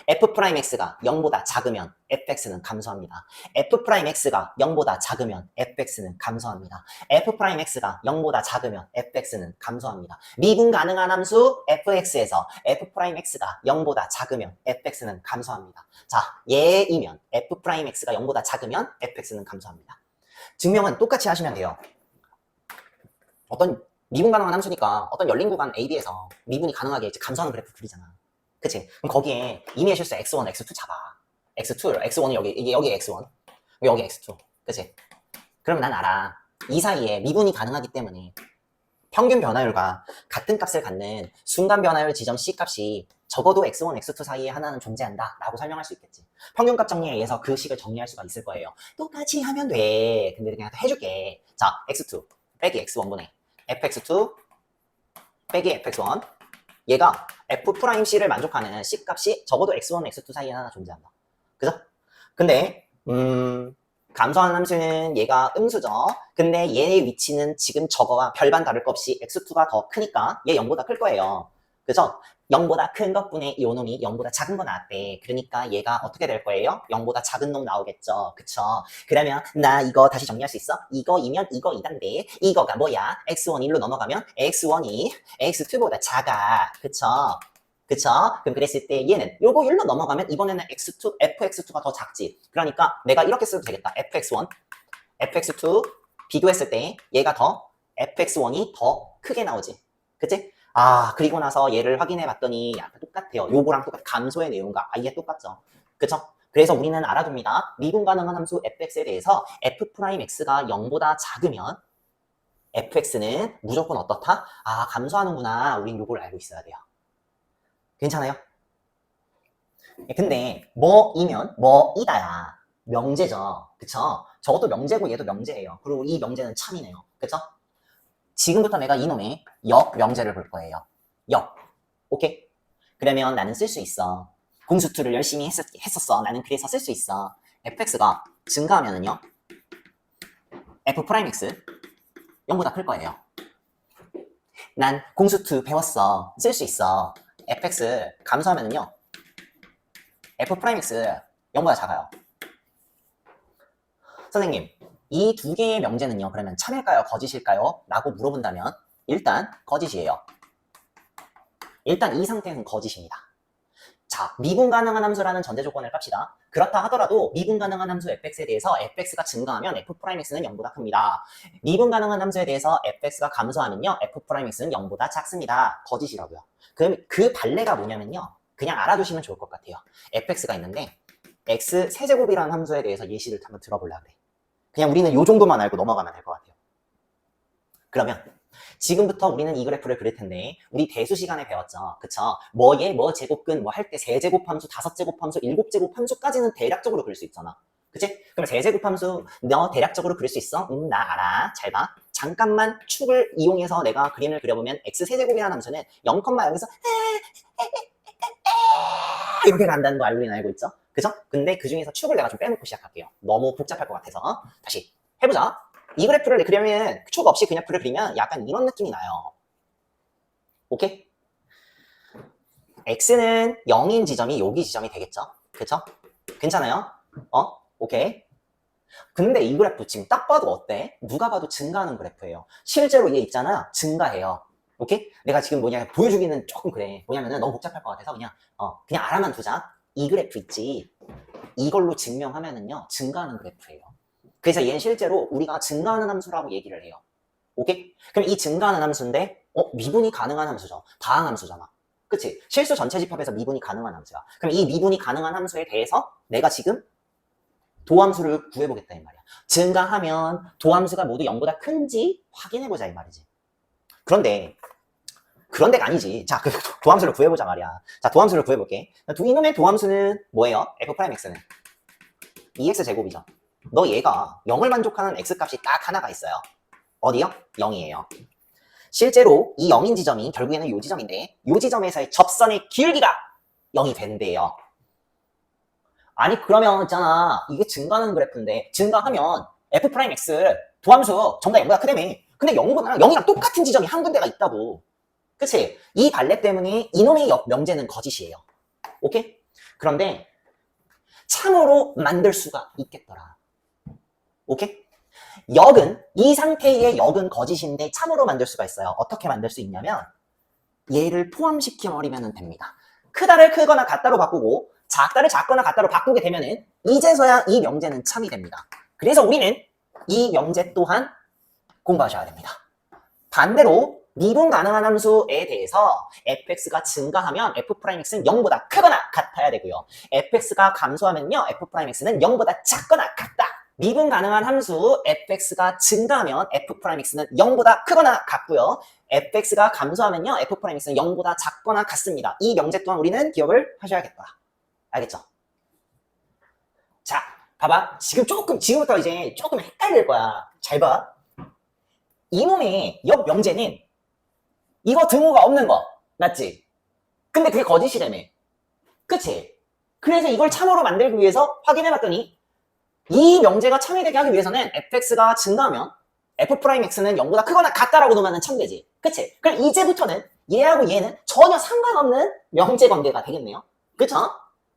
f'x가 0보다 작으면 fx는 감소합니다. f'x가 0보다 작으면 fx는 감소합니다. f'x가 0보다 작으면 fx는 감소합니다. 미분 가능한 함수 fx에서 f'x가 0보다 작으면 fx는 감소합니다. 자, 얘이면 f'x가 0보다 작으면 fx는 감소합니다. 증명은 똑같이 하시면 돼요. 어떤 미분 가능한 함수니까 어떤 열린 구간 AB에서 미분이 가능하게 감소하는 그래프 그리잖아. 그치? 그럼 거기에 임의의 실수 x1, x2 잡아. x1이 여기 x1, 여기 x2. 그치? 그럼 난 알아. 이 사이에 미분이 가능하기 때문에 평균 변화율과 같은 값을 갖는 순간 변화율 지점 C 값이 적어도 x1, x2 사이에 하나는 존재한다 라고 설명할 수 있겠지. 평균값 정리에 의해서 그 식을 정리할 수가 있을 거예요. 똑같이 하면 돼. 근데 그냥 해줄게. 자, x2 빼기 x1분의 fx2 빼기 fx1. 얘가 f'C를 만족하는 C값이 적어도 x1, x2 사이에 하나 존재한다. 그죠? 근데 감소하는 함수는 얘가 음수죠. 근데 얘의 위치는 지금 저거와 별반 다를 것 없이 x2가 더 크니까 얘 0보다 클 거예요. 그죠? 0보다 큰 것분의 이 놈이 0보다 작은 거 나왔대. 그러니까 얘가 어떻게 될 거예요? 0보다 작은 놈 나오겠죠. 그쵸? 그러면 나 이거 다시 정리할 수 있어? 이거이면 이거이단데 이거가 뭐야? x1 1로 넘어가면 x1이 x2보다 작아. 그쵸? 그럼 그랬을 때 얘는 요거 1로 넘어가면 이번에는 fx2가 더 작지. 그러니까 내가 이렇게 써도 되겠다. fx1, fx2 비교했을 때 얘가 더 fx1이 더 크게 나오지. 그치? 그리고 나서 얘를 확인해 봤더니 똑같아요. 요거랑 똑같아. 감소의 내용과 아예 똑같죠. 그쵸? 그래서 우리는 알아둡니다. 미분 가능한 함수 fx에 대해서 f'x가 0보다 작으면 fx는 무조건 어떻다? 감소하는구나. 우린 요걸 알고 있어야 돼요. 괜찮아요? 근데 뭐이면 뭐이다야. 명제죠. 그쵸? 저것도 명제고 얘도 명제예요. 그리고 이 명제는 참이네요. 그쵸? 지금부터 내가 이놈의 역 명제를 볼 거예요. 역. 오케이? 그러면 나는 쓸 수 있어. 공수투를 열심히 했었어. 나는 그래서 쓸 수 있어. fx가 증가하면은요. f'x 0보다 클 거예요. 난 공수투 배웠어. 쓸 수 있어. fx 감소하면은요. f'x 0보다 작아요. 선생님, 이 두 개의 명제는요. 그러면 참일까요? 거짓일까요? 라고 물어본다면 일단 거짓이에요. 일단 이 상태는 거짓입니다. 자, 미분 가능한 함수라는 전제 조건을 깝시다. 그렇다 하더라도 미분 가능한 함수 fx에 대해서 fx가 증가하면 f'x는 0보다 큽니다. 미분 가능한 함수에 대해서 fx가 감소하면요. f'x는 0보다 작습니다. 거짓이라고요. 그럼 그 발레가 뭐냐면요. 그냥 알아두시면 좋을 것 같아요. fx가 있는데 x 세제곱이라는 함수에 대해서 예시를 한번 들어보려고 그래. 그냥 우리는 요 정도만 알고 넘어가면 될 것 같아요. 그러면 지금부터 우리는 이 그래프를 그릴 텐데 우리 대수 시간에 배웠죠. 그쵸? 뭐에 뭐 제곱근 뭐 할 때 세제곱 함수, 다섯제곱 함수, 일곱제곱 함수까지는 대략적으로 그릴 수 있잖아. 그치? 그럼 세제곱 함수 너 대략적으로 그릴 수 있어? 나 알아. 잘 봐. 잠깐만 축을 이용해서 내가 그림을 그려보면 x 세제곱이라는 함수는 0, 여기서 이렇게 간다는 거 우리는 알고 있죠? 그죠? 근데 그 중에서 축을 내가 좀 빼놓고 시작할게요. 너무 복잡할 것 같아서. 다시 해보자. 이 그래프를 그리면 축 없이 그냥 그래프를 그리면 약간 이런 느낌이 나요. 오케이? x는 0인 지점이 여기 지점이 되겠죠? 그쵸? 괜찮아요? 오케이. 근데 이 그래프 지금 딱 봐도 어때? 누가 봐도 증가하는 그래프예요. 실제로 얘 있잖아. 증가해요. 오케이? 내가 지금 보여주기는 조금 그래. 뭐냐면은 너무 복잡할 것 같아서 그냥 알아만 두자. 이 그래프 있지. 이걸로 증명하면은요. 증가하는 그래프예요. 그래서 얘는 실제로 우리가 증가하는 함수라고 얘기를 해요. 오케이? 그럼 이 증가하는 함수인데 미분이 가능한 함수죠. 다항 함수잖아. 그치? 실수 전체 집합에서 미분이 가능한 함수야. 그럼 이 미분이 가능한 함수에 대해서 내가 지금 도함수를 구해보겠다 이 말이야. 증가하면 도함수가 모두 0보다 큰지 확인해보자 이 말이지. 그런데가 아니지. 자, 그 도함수를 구해보자 말이야. 자, 도함수를 구해볼게. 이놈의 도함수는 뭐예요? f'x는 2x제곱이죠. 너 얘가 0을 만족하는 x값이 딱 하나가 있어요. 어디요? 0이에요. 실제로 이 0인 지점이 결국에는 요 지점인데 요 지점에서의 접선의 길기가 0이 된대요. 아니 그러면 있잖아. 이게 증가하는 그래프인데 증가하면 f'x 도함수 전부 다 0보다 크다며. 근데 0이랑 똑같은 지점이 한 군데가 있다고. 그치? 이 발레 때문에 이놈의 명제는 거짓이에요. 오케이? 그런데 참으로 만들 수가 있겠더라. 오케이? 이 상태의 역은 거짓인데 참으로 만들 수가 있어요. 어떻게 만들 수 있냐면 얘를 포함시켜버리면 됩니다. 크다를 크거나 같다로 바꾸고 작다를 작거나 같다로 바꾸게 되면은 이제서야 이 명제는 참이 됩니다. 그래서 우리는 이 명제 또한 공부하셔야 됩니다. 반대로 미분 가능한 함수에 대해서 fx가 증가하면 f'x는 0보다 크거나 같아야 되고요. fx가 감소하면요 f'x는 0보다 작거나 같다. 미분 가능한 함수 fx가 증가하면 f'x는 0보다 크거나 같고요. fx가 감소하면요 f'x는 0보다 작거나 같습니다. 이 명제 또한 우리는 기억을 하셔야겠다. 알겠죠? 자, 봐봐. 지금부터 이제 조금 헷갈릴 거야. 잘 봐. 이놈의 역 명제는 이거 등호가 없는 거 맞지? 근데 그게 거짓이라며. 그치? 그래서 이걸 참으로 만들기 위해서 확인해봤더니 이 명제가 참이 되게 하기 위해서는 fx가 증가하면 f'x는 0보다 크거나 같다라고 놓으면 참되지. 그치? 그럼 이제부터는 얘하고 얘는 전혀 상관없는 명제 관계가 되겠네요. 그쵸?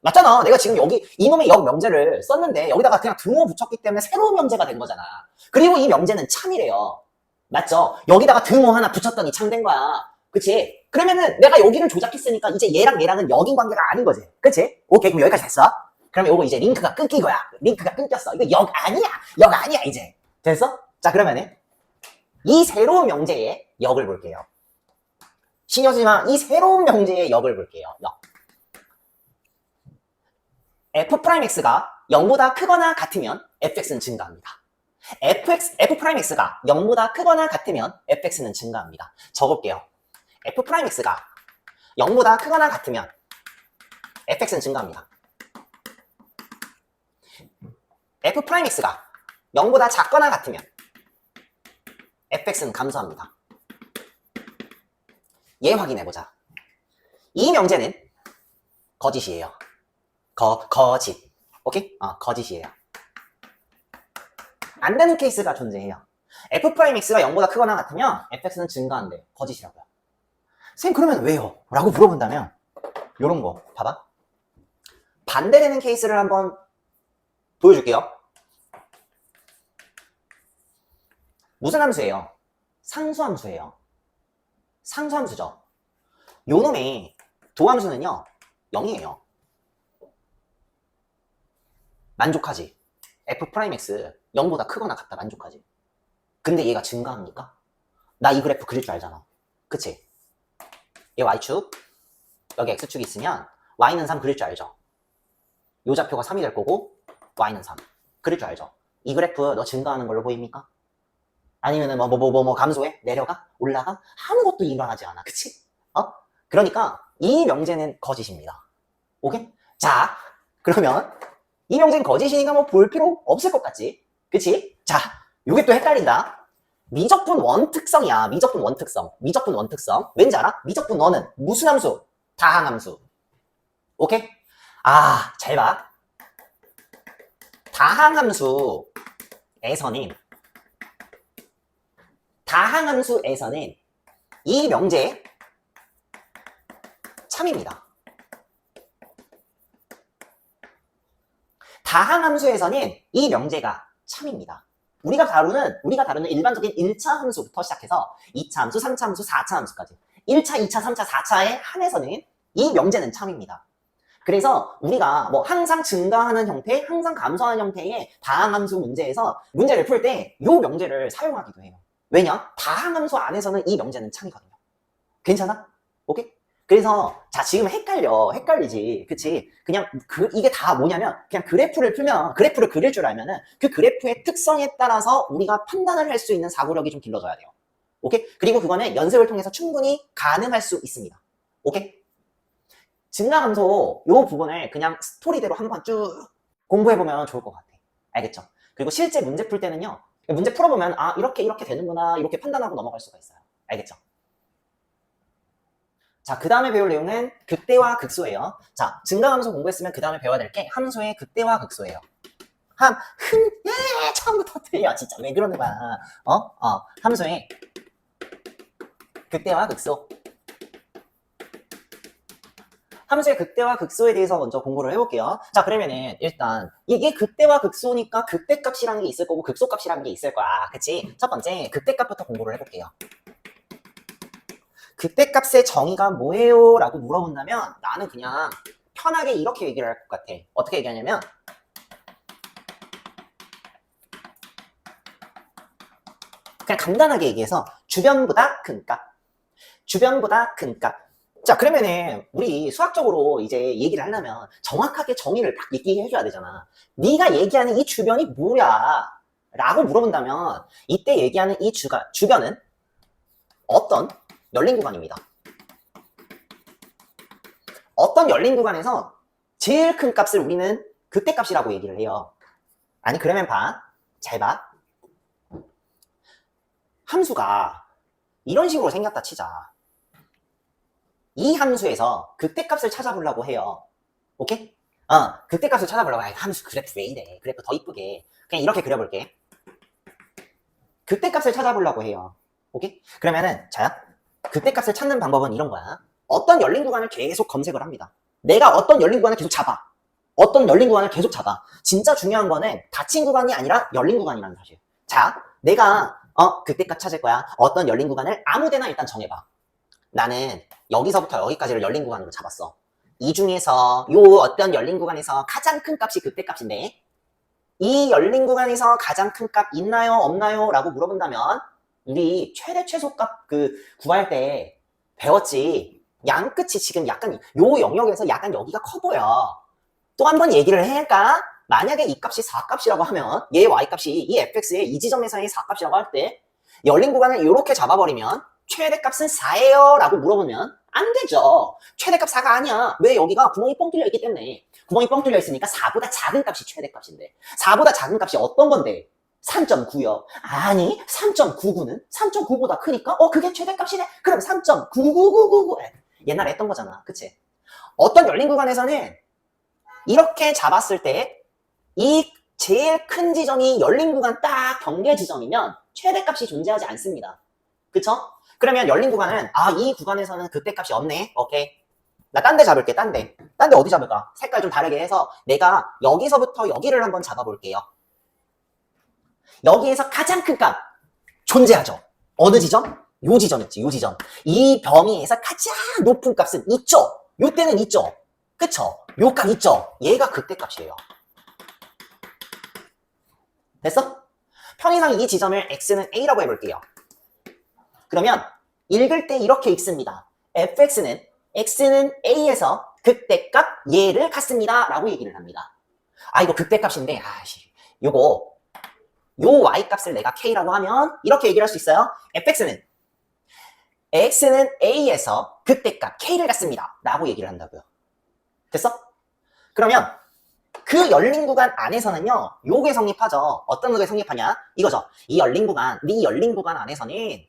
맞잖아. 내가 지금 여기 이놈의 역 명제를 썼는데 여기다가 그냥 등호 붙였기 때문에 새로운 명제가 된 거잖아. 그리고 이 명제는 참이래요. 맞죠? 여기다가 등호 하나 붙였더니 참된 거야. 그치? 그러면은 내가 여기를 조작했으니까 이제 얘랑은 역인 관계가 아닌 거지. 그치? 오케이, 그럼 여기까지 됐어? 그러면 요거 이제 링크가 끊긴 거야. 링크가 끊겼어. 이거 역 아니야, 이제. 됐어? 자, 그러면은 이 새로운 명제의 역을 볼게요. 신경 쓰지 마. 이 새로운 명제의 역을 볼게요. f'x가 0보다 크거나 같으면 fx는 증가합니다. f'x가 0보다 크거나 같으면 fx는 증가합니다. 적을게요. f'x가 0보다 크거나 같으면 fx는 증가합니다. f'x가 0보다 작거나 같으면 fx는 감소합니다. 얘 확인해보자. 이 명제는 거짓이에요. 거짓. 오케이? 거짓이에요. 안 되는 케이스가 존재해요. f'x가 0보다 크거나 같으면 fx는 증가한대. 거짓이라고요. 쌤 그러면 왜요? 라고 물어본다면 요런 거 봐봐. 반대되는 케이스를 한번 보여줄게요. 무슨 함수예요? 상수함수예요. 상수함수죠. 요 놈의 도함수는요 0이에요. 만족하지. f'x 0보다 크거나 같다. 만족하지. 근데 얘가 증가합니까? 나 이 그래프 그릴 줄 알잖아. 그치? 얘 y축, 여기 x축이 있으면 y는 3 그릴 줄 알죠? 요 좌표가 3이 될 거고 y는 3 그릴 줄 알죠? 이 그래프 너 증가하는 걸로 보입니까? 아니면은 감소해? 내려가? 올라가? 아무것도 일어나지 않아. 그치? 그러니까 이 명제는 거짓입니다. 오케이? 자, 그러면 이 명제는 거짓이니까 뭐 볼 필요 없을 것 같지? 그치? 자, 요게 또 헷갈린다. 미적분 원특성이야. 미적분 원특성. 미적분 원특성. 왠지 알아? 미적분 원은 무슨 함수? 다항함수. 오케이? 잘 봐. 다항함수에서는 이 명제 참입니다. 다항함수에서는 이 명제가 참입니다. 우리가 다루는 일반적인 1차 함수부터 시작해서 2차 함수, 3차 함수, 4차 함수까지 1차, 2차, 3차, 4차에 한해서는 이 명제는 참입니다. 그래서 우리가 뭐 항상 증가하는 형태, 항상 감소하는 형태의 다항함수 문제에서 문제를 풀 때 이 명제를 사용하기도 해요. 왜냐? 다항함수 안에서는 이 명제는 참이거든요. 괜찮아? 오케이? 그래서 자 지금 헷갈리지, 그치? 그냥 이게 다 뭐냐면 그냥 그래프를 풀면 그래프를 그릴 줄 알면은 그 그래프의 특성에 따라서 우리가 판단을 할 수 있는 사고력이 좀 길러져야 돼요. 오케이? 그리고 그거는 연습을 통해서 충분히 가능할 수 있습니다. 오케이? 증가감소 요 부분을 그냥 스토리대로 한번 쭉 공부해보면 좋을 것 같아. 알겠죠? 그리고 실제 문제 풀 때는요, 문제 풀어보면 이렇게 되는구나 이렇게 판단하고 넘어갈 수가 있어요. 알겠죠? 자, 그 다음에 배울 내용은 극대화 극소예요. 자, 증가함수 공부했으면 그 다음에 배워야 될 게 함수의 극대화 극소예요. 처음부터 틀려. 진짜 왜 그러는 거야. 함수의 극대화 극소. 함수의 극대화 극소에 대해서 먼저 공부를 해볼게요. 자, 그러면은 일단 이게 극대화 극소니까 극대값이라는 게 있을 거고 극소값이라는 게 있을 거야. 그치? 첫 번째 극대값부터 공부를 해볼게요. 극대값의 정의가 뭐예요? 라고 물어본다면 나는 그냥 편하게 이렇게 얘기를 할 것 같아. 어떻게 얘기하냐면 그냥 간단하게 얘기해서 주변보다 큰 값. 주변보다 큰 값. 자, 그러면은 우리 수학적으로 이제 얘기를 하려면 정확하게 정의를 딱 얘기해줘야 되잖아. 네가 얘기하는 이 주변이 뭐야? 라고 물어본다면 이때 얘기하는 이 주변은 어떤 열린 구간입니다. 어떤 열린 구간에서 제일 큰 값을 우리는 극대값이라고 얘기를 해요. 아니 그러면 봐. 잘 봐. 함수가 이런 식으로 생겼다 치자. 이 함수에서 극대값을 찾아보려고 해요. 오케이? 극대값을 찾아보려고 해. 함수 그래프 왜 이래? 그래프 더 이쁘게. 그냥 이렇게 그려볼게. 극대값을 찾아보려고 해요. 오케이? 그러면은 자야. 극대값을 찾는 방법은 이런 거야. 어떤 열린 구간을 계속 검색을 합니다. 내가 어떤 열린 구간을 계속 잡아. 진짜 중요한 거는 닫힌 구간이 아니라 열린 구간이라는 사실. 자, 내가 극대값 찾을 거야. 어떤 열린 구간을 아무데나 일단 정해봐. 나는 여기서부터 여기까지를 열린 구간으로 잡았어. 이 중에서 요 어떤 열린 구간에서 가장 큰 값이 극대값인데 이 열린 구간에서 가장 큰 값 있나요? 없나요? 라고 물어본다면 우리 최대 최소값 구할 때 배웠지. 양 끝이 지금 약간 요 영역에서 약간 여기가 커 보여. 또 한 번 얘기를 해야 할까? 만약에 이 값이 4값이라고 하면 얘 y값이 이 fx의 이 지점에서의 4값이라고 할 때 열린 구간을 이렇게 잡아버리면 최대값은 4예요? 라고 물어보면 안 되죠. 최대값 4가 아니야. 왜? 여기가 구멍이 뻥 뚫려 있기 때문에. 구멍이 뻥 뚫려 있으니까 4보다 작은 값이 최대값인데 4보다 작은 값이 어떤 건데? 3.9요. 아니, 3.99는 3.9보다 크니까 그게 최대값이네. 그럼 3.99999. 옛날에 했던 거잖아. 그치? 어떤 열린 구간에서는 이렇게 잡았을 때 이 제일 큰 지점이 열린 구간 딱 경계 지점이면 최대값이 존재하지 않습니다. 그쵸? 그러면 열린 구간은 이 구간에서는 극대값이 없네. 오케이. 나 딴 데 잡을게. 딴 데 어디 잡을까? 색깔 좀 다르게 해서 내가 여기서부터 여기를 한번 잡아볼게요. 여기에서 가장 큰 값 존재하죠. 어느 지점? 요 지점 있지. 요 지점. 이 범위에서 가장 높은 값은 있죠. 요 때는 있죠. 그쵸? 요 값 있죠. 얘가 극대값이에요. 됐어? 편의상 이 지점을 x는 a라고 해볼게요. 그러면 읽을 때 이렇게 읽습니다. fx는 x는 a에서 극대값 얘를 갖습니다 라고 얘기를 합니다. 이거 극대값인데 요거 요 y값을 내가 k라고 하면 이렇게 얘기를 할 수 있어요. fx는 x는 a에서 극대값 k를 갖습니다 라고 얘기를 한다고요. 됐어? 그러면 그 열린 구간 안에서는요, 요게 성립하죠. 어떤 게 성립하냐? 이거죠. 이 열린 구간 안에서는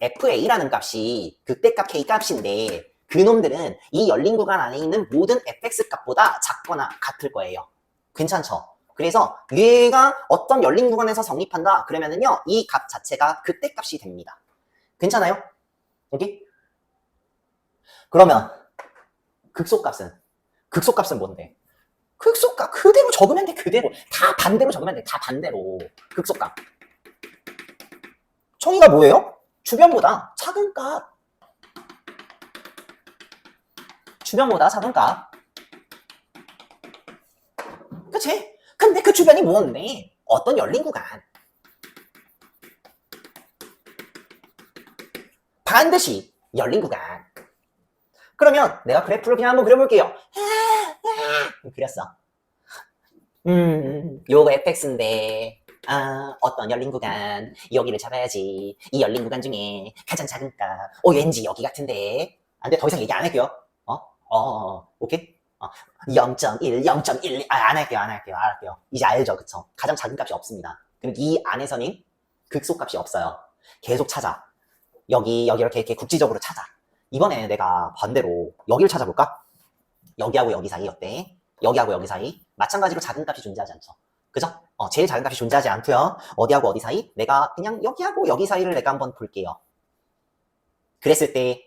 fa라는 값이 극대값 k 값인데 그놈들은 이 열린 구간 안에 있는 모든 fx 값보다 작거나 같을 거예요. 괜찮죠? 그래서 얘가 어떤 열린 구간에서 성립한다 그러면은요, 이 값 자체가 극대값이 됩니다. 괜찮아요? 오케이? 그러면 극소값은 뭔데? 극소값 그대로 적으면 돼. 그대로 다 반대로 적으면 돼. 다 반대로. 극소값 총이가 뭐예요? 주변보다 작은 값. 주변보다 작은 값. 그치? 근데 그 주변이 뭔데? 어떤 열린 구간. 반드시 열린 구간. 그러면 내가 그래프를 그냥 한번 그려볼게요. 그렸어. 요거 fx인데 어떤 열린 구간 여기를 잡아야지. 이 열린 구간 중에 가장 작은 값 왠지 여기 같은데. 안돼, 더 이상 얘기 안 할게요. 오케이? 0.1, 0.1 안 할게요. 알았게요. 이제 알죠, 그쵸? 가장 작은 값이 없습니다. 그럼 이 안에서는 극소값이 없어요. 계속 찾아. 여기 이렇게 국지적으로 찾아. 이번에 내가 반대로 여기를 찾아볼까? 여기하고 여기 사이 어때? 여기하고 여기 사이 마찬가지로 작은 값이 존재하지 않죠. 그죠? 제일 작은 값이 존재하지 않고요. 어디하고 어디 사이? 내가 그냥 여기하고 여기 사이를 내가 한번 볼게요. 그랬을 때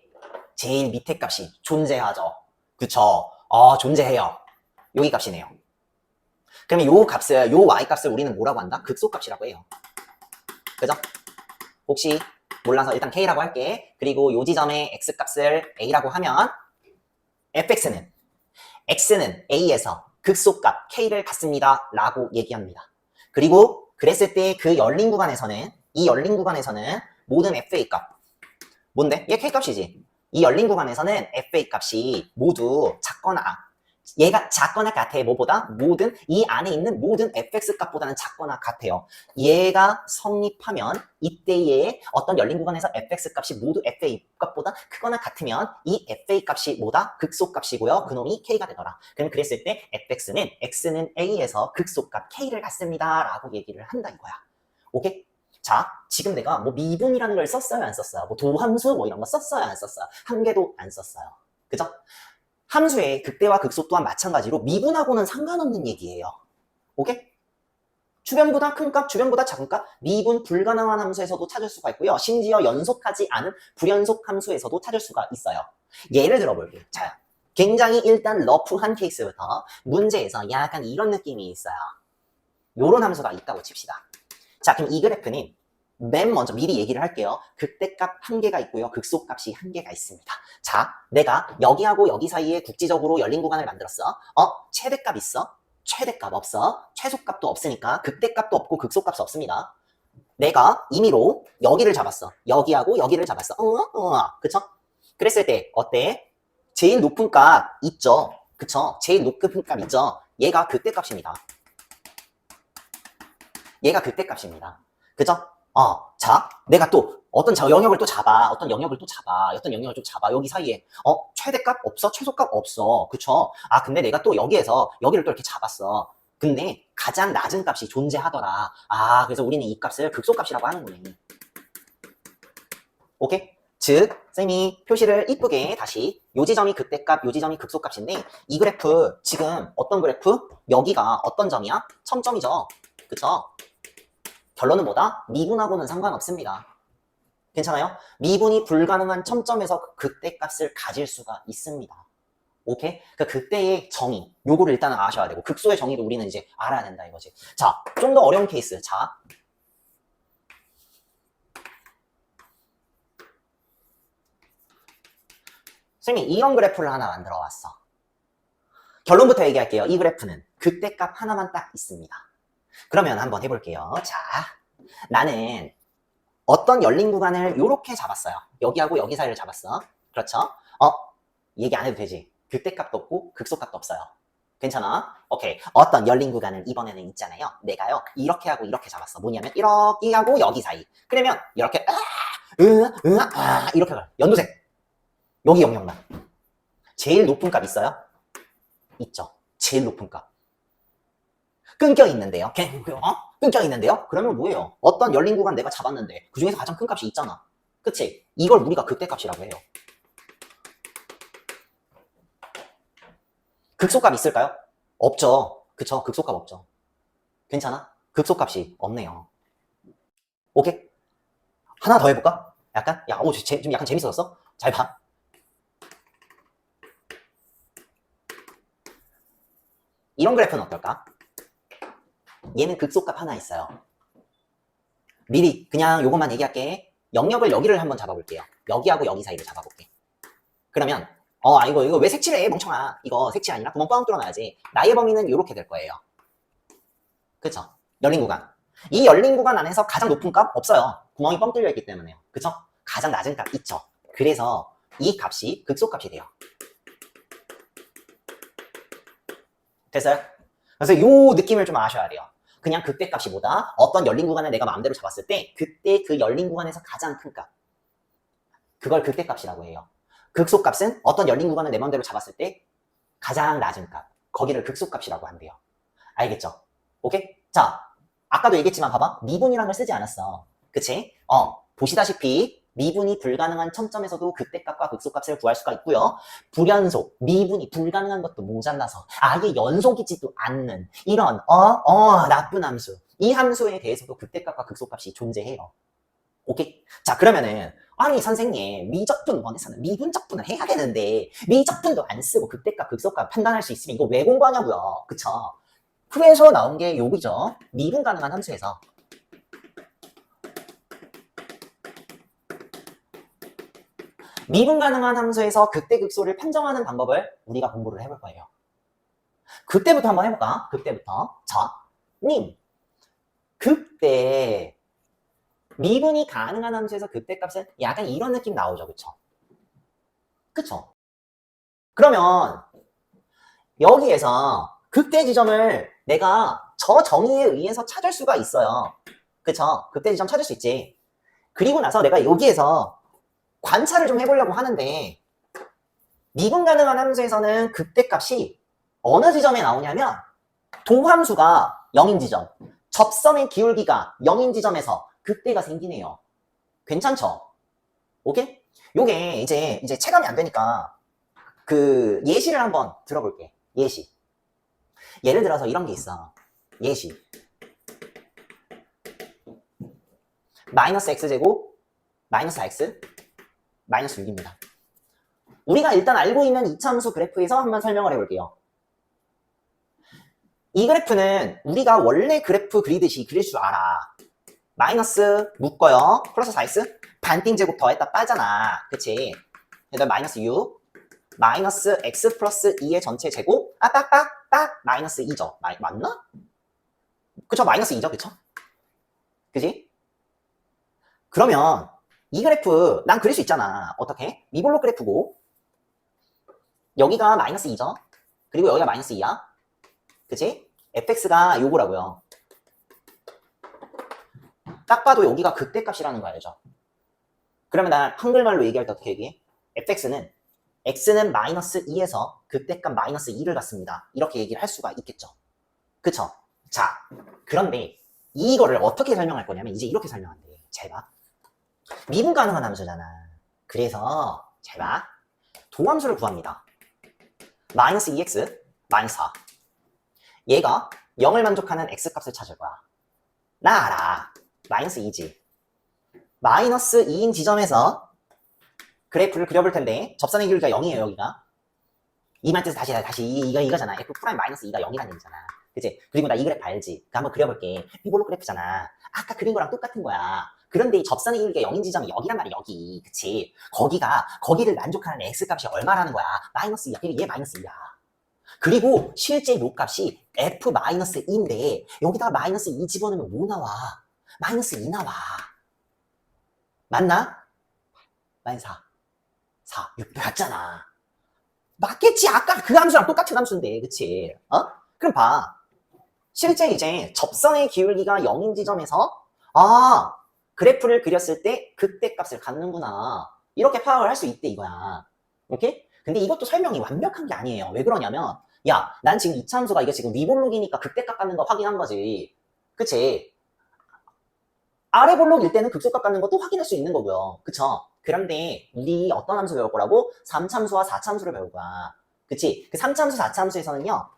제일 밑에 값이 존재하죠. 그쵸? 존재해요. 여기 값이네요. 그러면 요 값을, 요 y값을 우리는 뭐라고 한다? 극소값이라고 해요. 그죠? 혹시 몰라서 일단 k라고 할게. 그리고 요 지점의 x값을 a라고 하면 fx는 x는 a에서 극소값 k를 갖습니다 라고 얘기합니다. 그리고 그랬을 때 그 열린 구간에서는, 이 열린 구간에서는 모든 fa 값 뭔데? 얘 k 값이지. 이 열린 구간에서는 fa 값이 모두 작거나, 얘가 작거나 같아. 뭐보다? 모든 이 안에 있는 모든 fx 값보다는 작거나 같아요. 얘가 성립하면 이때의 어떤 열린 구간에서 fx 값이 모두 fa 값보다 크거나 같으면 이 fa 값이 뭐다? 극소값이고요. 그놈이 k가 되더라. 그럼 그랬을 때 fx는 x는 a에서 극소값 k를 갖습니다 라고 얘기를 한다 이거야. 오케이? 자, 지금 내가 뭐 미분이라는 걸 썼어요, 안 썼어요? 뭐 도함수 뭐 이런 거 썼어요, 안 썼어요? 한 개도 안 썼어요. 그죠? 함수의 극대와 극소 또한 마찬가지로 미분하고는 상관없는 얘기예요. 오케이? 주변보다 큰 값, 주변보다 작은 값, 미분 불가능한 함수에서도 찾을 수가 있고요. 심지어 연속하지 않은 불연속 함수에서도 찾을 수가 있어요. 예를 들어볼게요. 자, 굉장히 일단 러프한 케이스부터 문제에서 약간 이런 느낌이 있어요. 요런 함수가 있다고 칩시다. 자, 그럼 이 그래프는 맨 먼저 미리 얘기를 할게요. 극대값 한 개가 있고요. 극소값이 한 개가 있습니다. 자, 내가 여기하고 여기 사이에 국지적으로 열린 구간을 만들었어. 최대값 있어? 최대값 없어? 최소값도 없으니까 극대값도 없고 극소값도 없습니다. 내가 임의로 여기를 잡았어. 여기하고 여기를 잡았어. 그쵸? 그랬을 때 어때? 제일 높은 값 있죠? 그쵸? 제일 높은 값 있죠? 얘가 극대값입니다. 얘가 극대값입니다. 그죠? 자, 내가 또 어떤 영역을 또 잡아. 어떤 영역을 좀 잡아. 여기 사이에. 최대값 없어? 최소값 없어. 그쵸? 근데 내가 또 여기에서 여기를 또 이렇게 잡았어. 근데 가장 낮은 값이 존재하더라. 아, 그래서 우리는 이 값을 극소값이라고 하는구나. 오케이? 즉, 쌤이 표시를 이쁘게 다시 요 지점이 극대값, 요 지점이 극소값인데 이 그래프 지금 어떤 그래프? 여기가 어떤 점이야? 첨점이죠. 그쵸? 결론은 뭐다? 미분하고는 상관없습니다. 괜찮아요? 미분이 불가능한 첨점에서 극대값을 가질 수가 있습니다. 오케이? 그러니까 그때의 정의, 요거를 일단은 아셔야 되고 극소의 정의도 우리는 이제 알아야 된다 이거지. 자, 좀 더 어려운 케이스. 자, 쌤이 이런 그래프를 하나 만들어 왔어. 결론부터 얘기할게요. 이 그래프는 극대값 하나만 딱 있습니다. 그러면 한번 해볼게요. 자, 나는 어떤 열린 구간을 요렇게 잡았어요. 여기하고 여기 사이를 잡았어. 그렇죠? 얘기 안 해도 되지. 극대값도 없고 극소값도 없어요. 괜찮아? 오케이. 어떤 열린 구간을 이번에는 있잖아요. 내가요 이렇게 하고 이렇게 잡았어. 뭐냐면 이렇게 하고 여기 사이. 그러면 이렇게 이렇게 가요. 연두색. 여기 영역만. 제일 높은 값 있어요? 있죠. 제일 높은 값. 끊겨 있는데요. 끊겨 있는데요? 그러면 뭐예요? 어떤 열린 구간 내가 잡았는데 그 중에서 가장 큰 값이 있잖아. 그치? 이걸 우리가 극대값이라고 해요. 극소값 있을까요? 없죠. 그쵸? 극소값 없죠. 괜찮아? 극소값이 없네요. 오케이? 하나 더 해볼까? 약간? 야, 좀 약간 재밌어졌어? 잘 봐. 이런 그래프는 어떨까? 얘는 극소값 하나 있어요. 미리 그냥 요것만 얘기할게. 영역을 여기를 한번 잡아볼게요. 여기하고 여기 사이를 잡아볼게. 그러면 이거 왜 색칠해 멍청아. 이거 색칠 아니라 구멍 뻥 뚫어놔야지. 나의 범위는 이렇게 될 거예요. 그쵸? 열린 구간. 이 열린 구간 안에서 가장 높은 값 없어요. 구멍이 뻥 뚫려 있기 때문에요. 그쵸? 가장 낮은 값 있죠. 그래서 이 값이 극소값이 돼요. 됐어요? 그래서 요 느낌을 좀 아셔야 돼요. 그냥 극대값이 뭐다? 어떤 열린 구간을 내가 마음대로 잡았을 때 그때 그 열린 구간에서 가장 큰 값. 그걸 극대값이라고 해요. 극소값은 어떤 열린 구간을 내 마음대로 잡았을 때 가장 낮은 값. 거기를 극소값이라고 한대요. 알겠죠? 오케이? 자, 아까도 얘기했지만 봐봐. 미분이라는 걸 쓰지 않았어. 그치? 보시다시피 미분이 불가능한 첨점에서도 극대값과 극소값을 구할 수가 있고요. 불연속, 미분이 불가능한 것도 모자라서 아예 연속이지도 않는 이런 나쁜 함수. 이 함수에 대해서도 극대값과 극소값이 존재해요. 오케이? 자, 그러면은 아니 선생님 미적분 원에서는 미분적분을 해야 되는데 미적분도 안 쓰고 극대값 극소값 판단할 수 있으면 이거 왜 공부하냐고요. 그쵸? 그래서 나온 게 여기죠. 미분 가능한 함수에서 미분 가능한 함수에서 극대 극소를 판정하는 방법을 우리가 공부를 해볼 거예요. 극대부터 한번 해볼까? 극대부터. 자, 님 극대 미분이 가능한 함수에서 극대값은 약간 이런 느낌 나오죠. 그쵸? 그쵸? 그러면 여기에서 극대 지점을 내가 저 정의에 의해서 찾을 수가 있어요. 그쵸? 극대 지점 찾을 수 있지. 그리고 나서 내가 여기에서 관찰을 좀 해보려고 하는데 미분 가능한 함수에서는 극대값이 어느 지점에 나오냐면 도함수가 0인 지점, 접선의 기울기가 0인 지점에서 극대가 생기네요. 괜찮죠? 오케이? 요게 이제 체감이 안 되니까 그 예시를 한번 들어볼게. 예시. 예를 들어서 이런 게 있어. 예시. 마이너스 x제곱 마이너스 x 마이너스 6입니다. 우리가 일단 알고 있는 이차함수 그래프에서 한번 설명을 해볼게요. 이 그래프는 우리가 원래 그래프 그리듯이 그릴 줄 알아. 마이너스 묶어요. 플러스 4x 반띵제곱 더했다 빠잖아. 그치? 그래서 마이너스 6 마이너스 x 플러스 2의 전체 제곱 딱 마이너스 2죠. 맞나? 그쵸? 마이너스 2죠. 그쵸? 그지? 그러면 이 그래프 난 그릴 수 있잖아. 어떻게? 미블록 그래프고 여기가 마이너스 2죠. 그리고 여기가 마이너스 2야. 그치? fx가 요거라고요. 딱 봐도 여기가 극대값이라는 거 알죠? 그러면 난 한글말로 얘기할 때 어떻게 얘기해? fx는 x는 마이너스 2에서 극대값 마이너스 2를 갖습니다. 이렇게 얘기를 할 수가 있겠죠. 그쵸? 자, 그런데 이거를 어떻게 설명할 거냐면 이제 이렇게 설명한대. 잘 봐. 미분 가능한 함수잖아. 그래서 잘 봐. 도함수를 구합니다. 마이너스 2x 마이너스 4. 얘가 0을 만족하는 x값을 찾을 거야. 나 알아. 마이너스 2지. 마이너스 2인 지점에서 그래프를 그려볼 텐데 접선의 기울기가 0이에요. 여기가. 이 말뜻은 다시 이거잖아. f 프라임 마이너스 2가 0이라는 얘기잖아. 그치? 그리고 나 이 그래프 알지? 한번 그려볼게. 히볼로 그래프잖아. 아까 그린 거랑 똑같은 거야. 그런데 이 접선의 기울기가 0인 지점이 여기란 말이야. 여기. 그치? 거기를 만족하는 x값이 얼마라는 거야? 마이너스 2야. 그리고 얘 마이너스 2야. 그리고 실제 요 값이 f 마이너스 2인데 여기다가 마이너스 2 집어넣으면 뭐 나와? 마이너스 2 나와. 맞나? 마이너스 4. 6 같잖아. 맞겠지. 아까 그 함수랑 똑같은 함수인데. 그치? 그럼 봐. 실제 이제 접선의 기울기가 0인 지점에서 그래프를 그렸을 때 극대값을 갖는구나. 이렇게 파악을 할 수 있대 이거야. 오케이? 근데 이것도 설명이 완벽한 게 아니에요. 왜 그러냐면 난 지금 이차 함수가 이게 지금 위볼록이니까 극대값 갖는 거 확인한 거지. 그치? 아래 볼록일 때는 극소값 갖는 것도 확인할 수 있는 거고요. 그쵸? 그런데 우리 어떤 함수 배울 거라고? 3차함수와 4차함수를 배울 거야. 그치? 그 3차함수, 4차함수에서는요.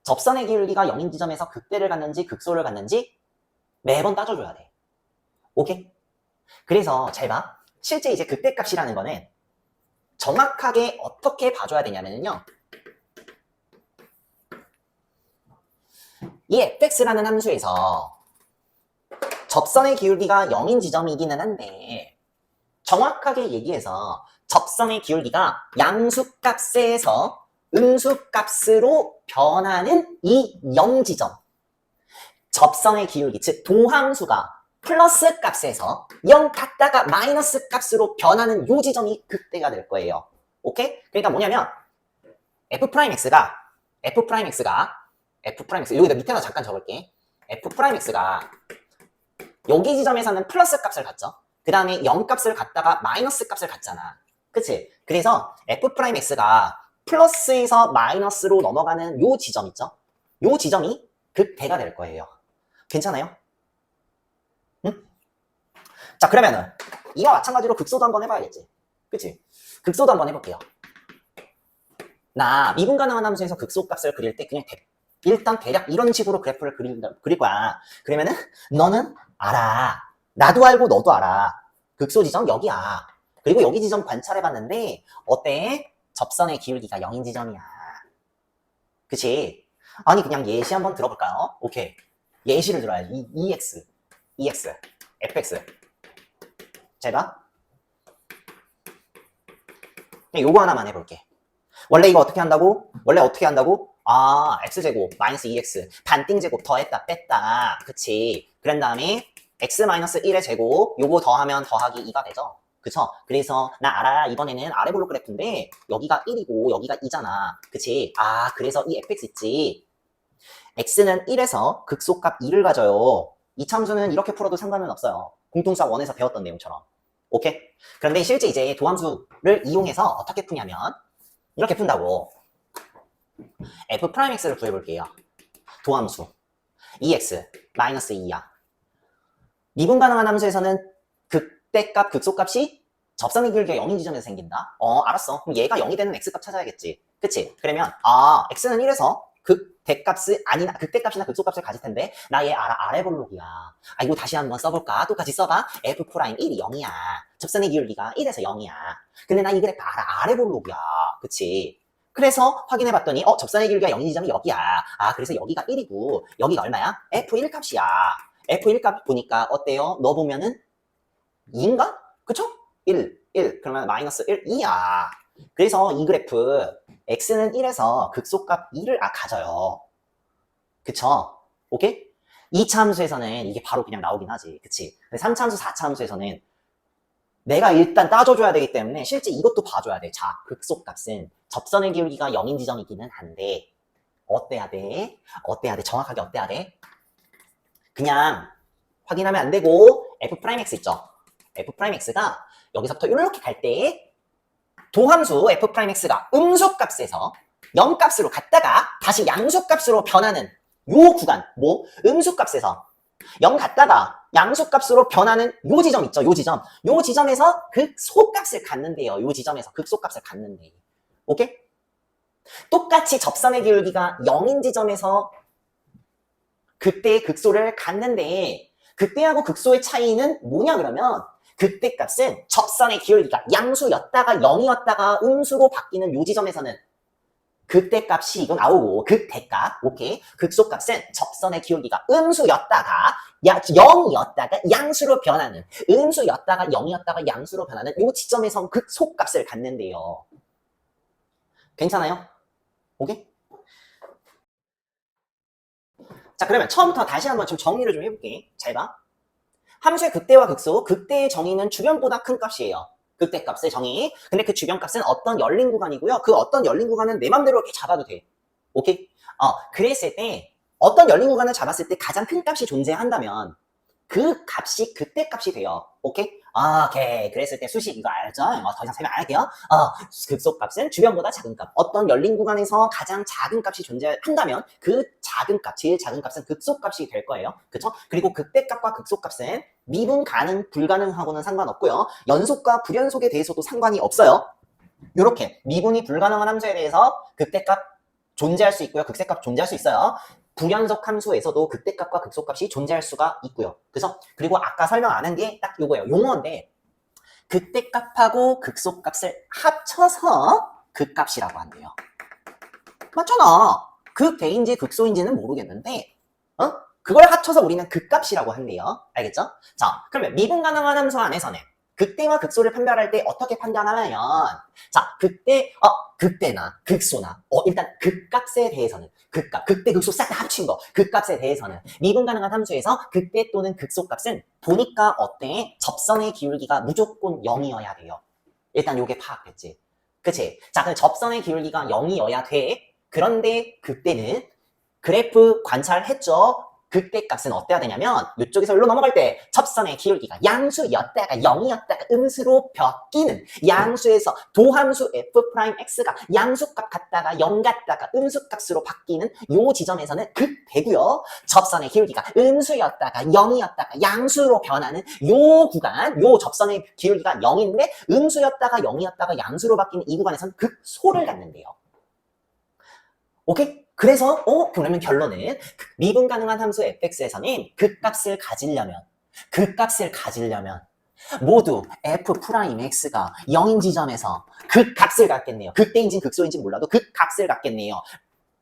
접선의 기울기가 0인 지점에서 극대를 갖는지 극소를 갖는지 매번 따져줘야 돼. 오케이? 그래서 잘 봐. 실제 이제 극대값이라는 거는 정확하게 어떻게 봐줘야 되냐면요. 이 fx라는 함수에서 접선의 기울기가 0인 지점이기는 한데 정확하게 얘기해서 접선의 기울기가 양수값에서 음수값으로 변하는 이 0지점. 접선의 기울기, 즉 도함수가 플러스 값에서 0 갔다가 마이너스 값으로 변하는 요 지점이 극대가 될 거예요. 오케이? 그러니까 뭐냐면 f'x가 여기다 밑에다 잠깐 적을게. f'x가 여기 지점에서는 플러스 값을 갖죠. 그 다음에 0 값을 갖다가 마이너스 값을 갖잖아. 그치? 그래서 f'x가 플러스에서 마이너스로 넘어가는 요 지점 있죠? 요 지점이 극대가 될 거예요. 괜찮아요? 응? 자, 그러면은 이와 마찬가지로 극소도 한번 해봐야겠지. 그치? 극소도 한번 해볼게요. 나 미분 가능한 함수에서 극소 값을 그릴 때 그냥 일단 대략 이런 식으로 그래프를 그릴 거야. 그러면은 너는 알아. 나도 알고 너도 알아. 극소 지점 여기야. 그리고 여기 지점 관찰해봤는데 어때? 접선의 기울기가 0인 지점이야. 그치? 아니 그냥 예시 한번 들어볼까요? 오케이. 예시를 들어야지. EX, FX. 잘 봐. 그냥 요거 하나만 해볼게. 원래 이거 어떻게 한다고? x제곱 마이너스 2x 반띵제곱 더했다 뺐다. 그치? 그런 다음에 x 마이너스 1의 제곱 요거 더하면 더하기 2가 되죠? 그쵸? 그래서 나 알아. 이번에는 아래 볼록 그래프인데 여기가 1이고 여기가 2잖아. 그치? 그래서 이 fx 있지. x는 1에서 극소값 2를 가져요. 이 참수는 이렇게 풀어도 상관은 없어요. 공통수학 1에서 배웠던 내용처럼. 오케이? 그런데 실제 이제 도함수를 이용해서 어떻게 푸냐면 이렇게 푼다고. f'x를 구해볼게요. 도함수 2x 마이너스 2야. 미분 가능한 함수에서는 극대값, 극소값이 접선의 기울기가 0인 지점에서 생긴다. 알았어. 그럼 얘가 0이 되는 x값 찾아야겠지. 그치? 그러면 x는 1에서 극대값이나 극소값을 가질 텐데 나 얘 알아. 아래 볼록이야. 이거 다시 한번 써볼까? 똑같이 써봐. f 프라임 1이 0이야. 접선의 기울기가 1에서 0이야. 근데 나 이 그래프 알아. 아래 볼록이야. 그치? 그래서 확인해봤더니 접선의 기울기가 0인 지점이 여기야. 그래서 여기가 1이고 여기가 얼마야? f1 값이야. f1 값 보니까 어때요? 너 보면은 2인가? 그쵸? 1. 그러면 마이너스 1, 2야. 그래서 이 그래프 x는 1에서 극소값 2를 가져요. 그쵸? 오케이? 2차 함수에서는 이게 바로 그냥 나오긴 하지. 그치? 근데 3차 함수, 4차 함수에서는 내가 일단 따져줘야 되기 때문에 실제 이것도 봐줘야 돼. 자, 극소값은 접선의 기울기가 0인 지점이기는 한데 어때야 돼? 정확하게 어때야 돼? 그냥 확인하면 안 되고 f'x 있죠? f'x가 여기서부터 이렇게 갈 때 도함수 f'x가 음수값에서 0값으로 갔다가 다시 양수값으로 변하는 요 구간, 뭐 음수값에서 0 갔다가 양수값으로 변하는 요 지점 있죠, 요 지점. 요 지점에서 극소값을 갖는데요. 요 지점에서 극소값을 갖는데. 오케이? 똑같이 접선의 기울기가 0인 지점에서 극대의 극소를 갖는데, 극대하고 극소의 차이는 뭐냐 그러면, 극대 값은 접선의 기울기가 양수였다가 0이었다가 음수로 바뀌는 요 지점에서는 극대 값이 이거 나오고, 극대 값, 오케이. 극소 값은 접선의 기울기가 음수였다가 0이었다가 양수로 변하는, 음수였다가 0이었다가 양수로 변하는 요 지점에서 극소 값을 갖는데요. 괜찮아요? 오케이? 자, 그러면 처음부터 다시 한번 좀 정리를 좀 해볼게. 잘 봐. 함수의 극대와 극소, 극대의 정의는 주변보다 큰 값이에요. 극대 값의 정의. 근데 그 주변 값은 어떤 열린 구간이고요. 그 어떤 열린 구간은 내 맘대로 이렇게 잡아도 돼. 오케이? 그랬을 때 어떤 열린 구간을 잡았을 때 가장 큰 값이 존재한다면 그 값이 극대 값이 돼요. 오케이? 오케이. 그랬을 때 수식 이거 알죠? 더 이상 설명 안 할게요. 극소 값은 주변보다 작은 값. 어떤 열린 구간에서 가장 작은 값이 존재한다면 그 작은 값, 제일 작은 값은 극소 값이 될 거예요. 그쵸? 그리고 극대 값과 극소 값은 미분 가능, 불가능하고는 상관없고요. 연속과 불연속에 대해서도 상관이 없어요. 요렇게 미분이 불가능한 함수에 대해서 극대값 존재할 수 있고요. 극세값 존재할 수 있어요. 불연속 함수에서도 극대값과 극소값이 존재할 수가 있고요. 그래서 그리고 아까 설명 안 한 게 딱 요거예요. 용어인데 극대값하고 극소값을 합쳐서 극값이라고 한대요. 맞잖아. 극대인지 극소인지는 모르겠는데 그걸 합쳐서 우리는 극값이라고 한대요. 알겠죠? 자, 그러면 미분 가능한 함수 안에서는 극대와 극소를 판별할 때 어떻게 판단하냐면, 자, 극대나 극소나 일단 극값에 대해서는 극값, 극대, 극소 싹 다 합친 거, 극값에 대해서는 미분 가능한 함수에서 극대 또는 극소값은 보니까 어때? 접선의 기울기가 무조건 0이어야 돼요. 일단 요게 파악됐지. 그치? 자, 그럼 접선의 기울기가 0이어야 돼. 그런데 극대는 그래프 관찰했죠? 극대 값은 어때야 되냐면 이쪽에서 여기로 넘어갈 때 접선의 기울기가 양수였다가 0이었다가 음수로 바뀌는, 양수에서 도함수 f'x가 양수값 같다가 0 같다가 음수값으로 바뀌는 요 지점에서는 극대고요. 접선의 기울기가 음수였다가 0이었다가 양수로 변하는 요 구간, 요 접선의 기울기가 0인데 음수였다가 0이었다가 양수로 바뀌는 이 구간에서는 극소를 갖는데요. 오케이? 그래서 그러면 결론은 미분 가능한 함수 fx에서는 극값을 가지려면 모두 f'x가 0인 지점에서 극값을 갖겠네요. 극대인지 극소인지 몰라도 극값을 갖겠네요.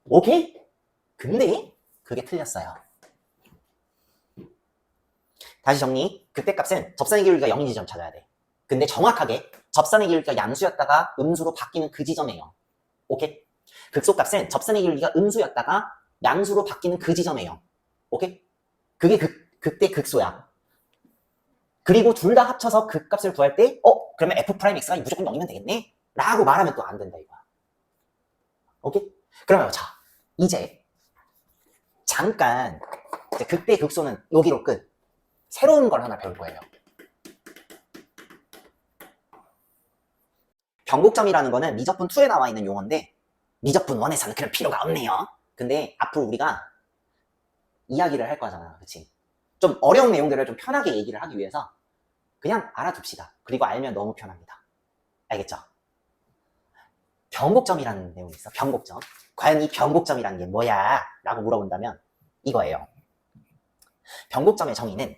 오케이? 근데 그게 틀렸어요. 다시 정리. 극대값은 접선의 기울기가 0인 지점 찾아야 돼. 근데 정확하게 접선의 기울기가 양수였다가 음수로 바뀌는 그 지점이에요. 오케이? 극소값은 접선의 기울기가 음수였다가 양수로 바뀌는 그 지점이에요. 오케이? 그게 극대 극소야. 그리고 둘 다 합쳐서 극값을 구할 때 그러면 f'x가 무조건 0이면 되겠네? 라고 말하면 또 안 된다 이거야. 오케이? 그러면 자, 이제 잠깐 이제 극대 극소는 여기로 끝. 새로운 걸 하나 배울 거예요. 변곡점이라는 거는 미적분 2에 나와 있는 용어인데 미적분 1에서는 그럴 필요가 없네요. 근데 앞으로 우리가 이야기를 할 거잖아. 그치? 좀 어려운 내용들을 좀 편하게 얘기를 하기 위해서 그냥 알아둡시다. 그리고 알면 너무 편합니다. 알겠죠? 변곡점이라는 내용이 있어. 변곡점. 과연 이 변곡점이라는 게 뭐야? 라고 물어본다면 이거예요. 변곡점의 정의는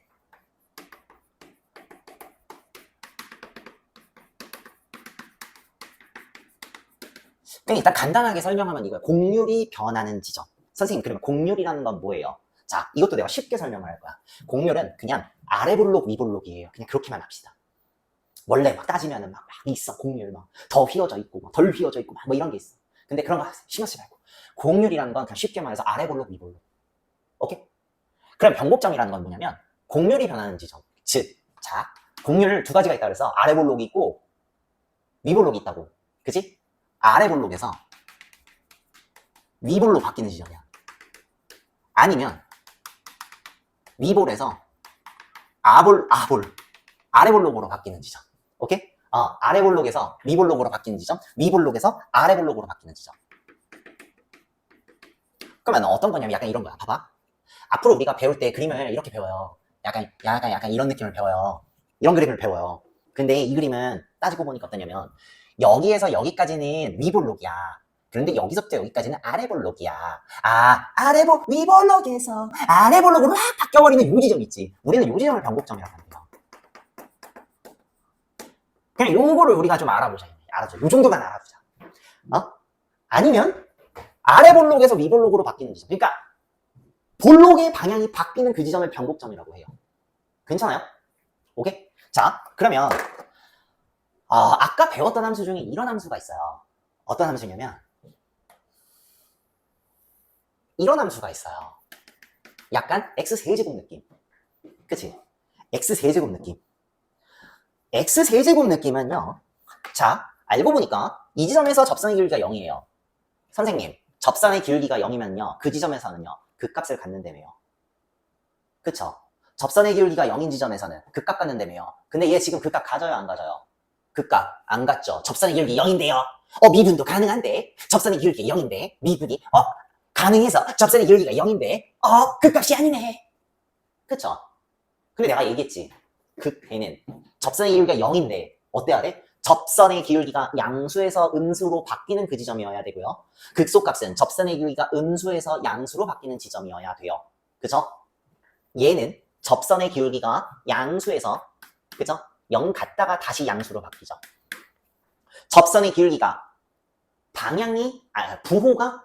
그냥 일단 간단하게 설명하면 이거예요. 곡률이 변하는 지점. 선생님, 그러면 곡률이라는 건 뭐예요? 자, 이것도 내가 쉽게 설명을 할 거야. 곡률은 그냥 아래 볼록, 위 볼록이에요. 그냥 그렇게만 합시다. 원래 막 따지면은 막 있어. 곡률 막 더 휘어져 있고, 막 덜 휘어져 있고, 막 뭐 이런 게 있어. 근데 그런 거 신경 쓰지 말고. 곡률이라는 건 그냥 쉽게 말해서 아래 볼록, 위 볼록. 오케이? 그럼 변곡점이라는 건 뭐냐면 곡률이 변하는 지점. 즉, 자, 곡률 두 가지가 있다 그래서 아래 볼록이 있고 위 볼록이 있다고. 그치? 아래 볼록에서 위 볼로 바뀌는 지점이야. 아니면 위볼에서 아래 볼록으로 바뀌는 지점. 오케이? 아래 볼록에서 위 볼록으로 바뀌는 지점, 위 볼록에서 아래 볼록으로 바뀌는 지점. 그러면 어떤 거냐면 약간 이런 거야. 봐봐. 앞으로 우리가 배울 때 그림을 이렇게 배워요. 약간 이런 느낌을 배워요. 이런 그림을 배워요. 근데 이 그림은 따지고 보니까 어떠냐면 여기에서 여기까지는 위볼록이야. 그런데 여기서부터 여기까지는 아래볼록이야. 위볼록에서 아래볼록으로 확 바뀌어버리는 요 지점 있지. 우리는 요 지점을 변곡점이라고 합니다. 그냥 요거를 우리가 좀 알아보자. 알아줘. 요 정도만 알아보자. 아니면 아래볼록에서 위볼록으로 바뀌는 지점. 그러니까 볼록의 방향이 바뀌는 그 지점을 변곡점이라고 해요. 괜찮아요? 오케이? 자, 그러면 아까 배웠던 함수 중에 이런 함수가 있어요. 어떤 함수냐면 이런 함수가 있어요. 약간 x세제곱 느낌. 그치? x세제곱 느낌. x세제곱 느낌은요. 자, 알고 보니까 이 지점에서 접선의 기울기가 0이에요. 선생님, 접선의 기울기가 0이면요. 그 지점에서는요. 극값을 갖는다며요. 그쵸? 접선의 기울기가 0인 지점에서는 극값 갖는다며요. 근데 얘 지금 극값 가져요, 안 가져요? 극값 안 갖죠. 접선의 기울기 0인데요. 미분도 가능한데 접선의 기울기 0인데 미분이 가능해서 접선의 기울기가 0인데 극값이 아니네. 그쵸? 근데 내가 얘기했지. 극배는 접선의 기울기가 0인데 어때야 돼? 접선의 기울기가 양수에서 음수로 바뀌는 그 지점이어야 되고요. 극소값은 접선의 기울기가 음수에서 양수로 바뀌는 지점이어야 돼요. 그죠? 얘는 접선의 기울기가 양수에서 그죠? 0 갔다가 다시 양수로 바뀌죠. 접선의 기울기가 부호가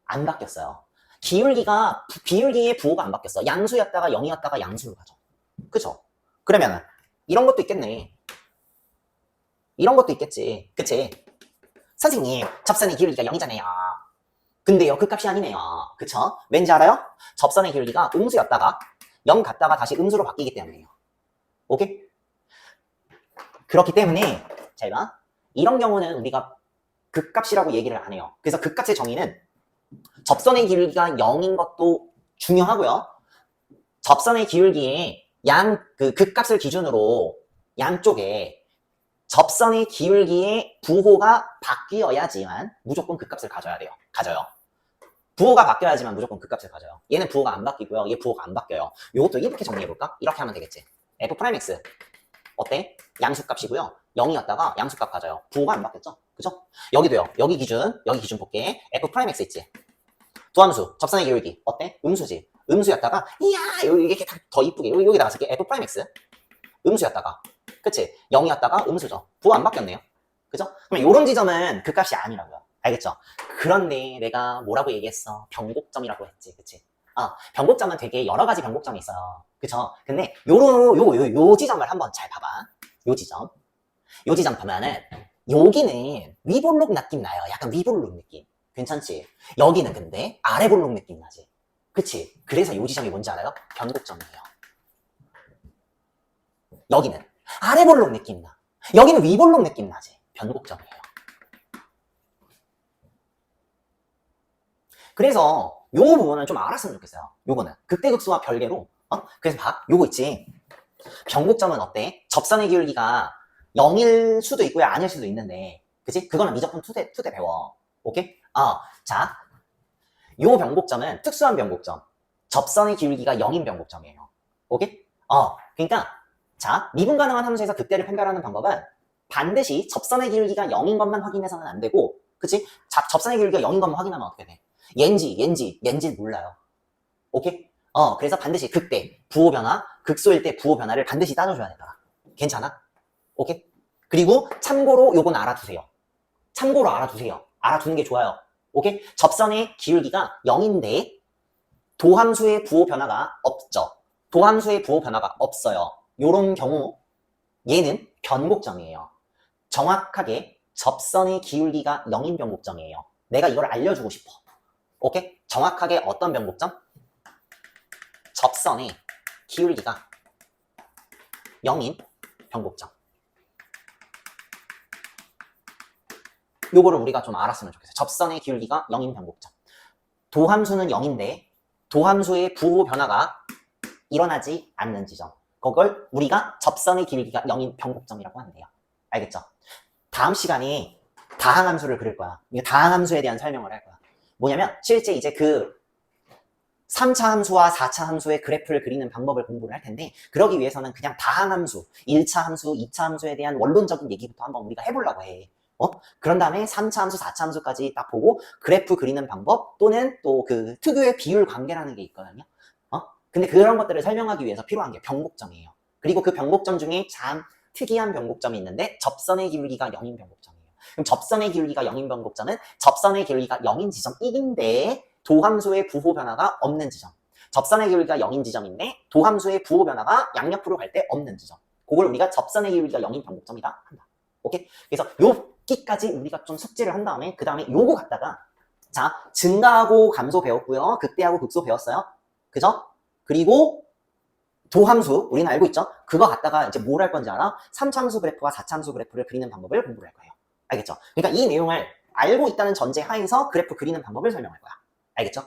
안 바뀌었어요. 기울기의 부호가 안 바뀌었어. 양수였다가 0이었다가 양수로 가죠. 그죠? 그러면 이런 것도 있겠네. 이런 것도 있겠지. 그치? 선생님, 접선의 기울기가 0이잖아요. 근데요, 그 값이 아니네요. 그쵸? 왠지 알아요? 접선의 기울기가 음수였다가 0 갔다가 다시 음수로 바뀌기 때문이에요. 오케이? 그렇기 때문에 잘 봐. 이런 경우는 우리가 극값이라고 얘기를 안 해요. 그래서 극값의 정의는 접선의 기울기가 0인 것도 중요하고요. 접선의 기울기의 극값을 기준으로 양쪽에 접선의 기울기의 부호가 바뀌어야지만 무조건 극값을 가져야 돼요. 가져요. 부호가 바뀌어야지만 무조건 극값을 가져요. 얘는 부호가 안 바뀌고요. 얘 부호가 안 바뀌어요. 이것도 이렇게 정리해볼까? 이렇게 하면 되겠지. f'x 어때? 양수값이고요. 0이었다가 양수값 가져요. 부호가 안 바뀌었죠? 그죠? 여기도요. 여기 기준 볼게. f'x 있지? 도함수, 접선의 기울기 어때? 음수지? 음수였다가 이야 이렇게 더 이쁘게 여기다가 쓸게. f'x 음수였다가 그치? 0이었다가 음수죠. 부호 안 바뀌었네요. 그죠? 그럼 요런 지점은 극값이 아니라고요. 알겠죠? 그런데 내가 뭐라고 얘기했어? 변곡점이라고 했지. 그치? 변곡점은 되게 여러 가지 변곡점이 있어요. 그쵸? 근데 요 지점을 한번 잘 봐봐. 요 지점 보면은 여기는 위볼록 느낌 나요. 약간 위볼록 느낌. 괜찮지? 여기는 근데 아래볼록 느낌 나지. 그치? 그래서 요 지점이 뭔지 알아요? 변곡점이에요. 여기는 아래볼록 느낌 나. 여기는 위볼록 느낌 나지. 변곡점이에요. 그래서 요 부분은 좀 알았으면 좋겠어요. 요거는 극대극소와 별개로 그래서 봐. 요거 있지. 변곡점은 어때? 접선의 기울기가 0일 수도 있고요. 아닐 수도 있는데 그치? 그거는 미적분 투대 배워. 오케이? 자, 요 변곡점은 특수한 변곡점. 접선의 기울기가 0인 변곡점이에요. 오케이? 그러니까 자, 미분 가능한 함수에서 극대를 판별하는 방법은 반드시 접선의 기울기가 0인 것만 확인해서는 안 되고 그치? 접선의 기울기가 0인 것만 확인하면 어떻게 돼? 옌지 몰라요. 오케이? 그래서 반드시 극대, 부호 변화, 극소일 때 부호 변화를 반드시 따져줘야 된다. 괜찮아? 오케이? 그리고 참고로 요건 알아두세요. 알아두는 게 좋아요. 오케이? 접선의 기울기가 0인데 도함수의 부호 변화가 없죠. 도함수의 부호 변화가 없어요. 요런 경우 얘는 변곡점이에요. 정확하게 접선의 기울기가 0인 변곡점이에요. 내가 이걸 알려주고 싶어. 오케이? 정확하게 어떤 변곡점? 접선의 기울기가 0인 변곡점. 요거를 우리가 좀 알았으면 좋겠어요. 접선의 기울기가 0인 변곡점. 도함수는 0인데 도함수의 부호 변화가 일어나지 않는 지점. 그걸 우리가 접선의 기울기가 0인 변곡점이라고 한대요. 알겠죠? 다음 시간에 다항함수를 그릴 거야. 다항함수에 대한 설명을 할 거야. 뭐냐면 실제 이제 그 3차 함수와 4차 함수의 그래프를 그리는 방법을 공부를 할 텐데, 그러기 위해서는 그냥 다항함수, 1차 함수, 2차 함수에 대한 원론적인 얘기부터 한번 우리가 해보려고 해. 그런 다음에 3차 함수, 4차 함수까지 딱 보고 그래프 그리는 방법 또는 또 그 특유의 비율 관계라는 게 있거든요. 근데 그런 것들을 설명하기 위해서 필요한 게 변곡점이에요. 그리고 그 변곡점 중에 참 특이한 변곡점이 있는데 접선의 기울기가 0인 변곡점이에요. 그럼 접선의 기울기가 0인 변곡점은 접선의 기울기가 0인 지점 1인데 도함수의 부호 변화가 없는 지점. 접선의 기울기가 0인 지점인데 도함수의 부호 변화가 양옆으로 갈 때 없는 지점. 그걸 우리가 접선의 기울기가 0인 변곡점이다 한다. 오케이? 그래서 여기까지 우리가 좀 숙지를 한 다음에 그 다음에 요거 갖다가 자 증가하고 감소 배웠고요. 극대하고 극소 배웠어요. 그죠? 그리고 도함수 우리는 알고 있죠? 그거 갖다가 이제 뭘 할 건지 알아? 3차함수 그래프와 4차함수 그래프를 그리는 방법을 공부를 할 거예요. 알겠죠? 그러니까 이 내용을 알고 있다는 전제 하에서 그래프 그리는 방법을 설명할 거야. 알겠죠?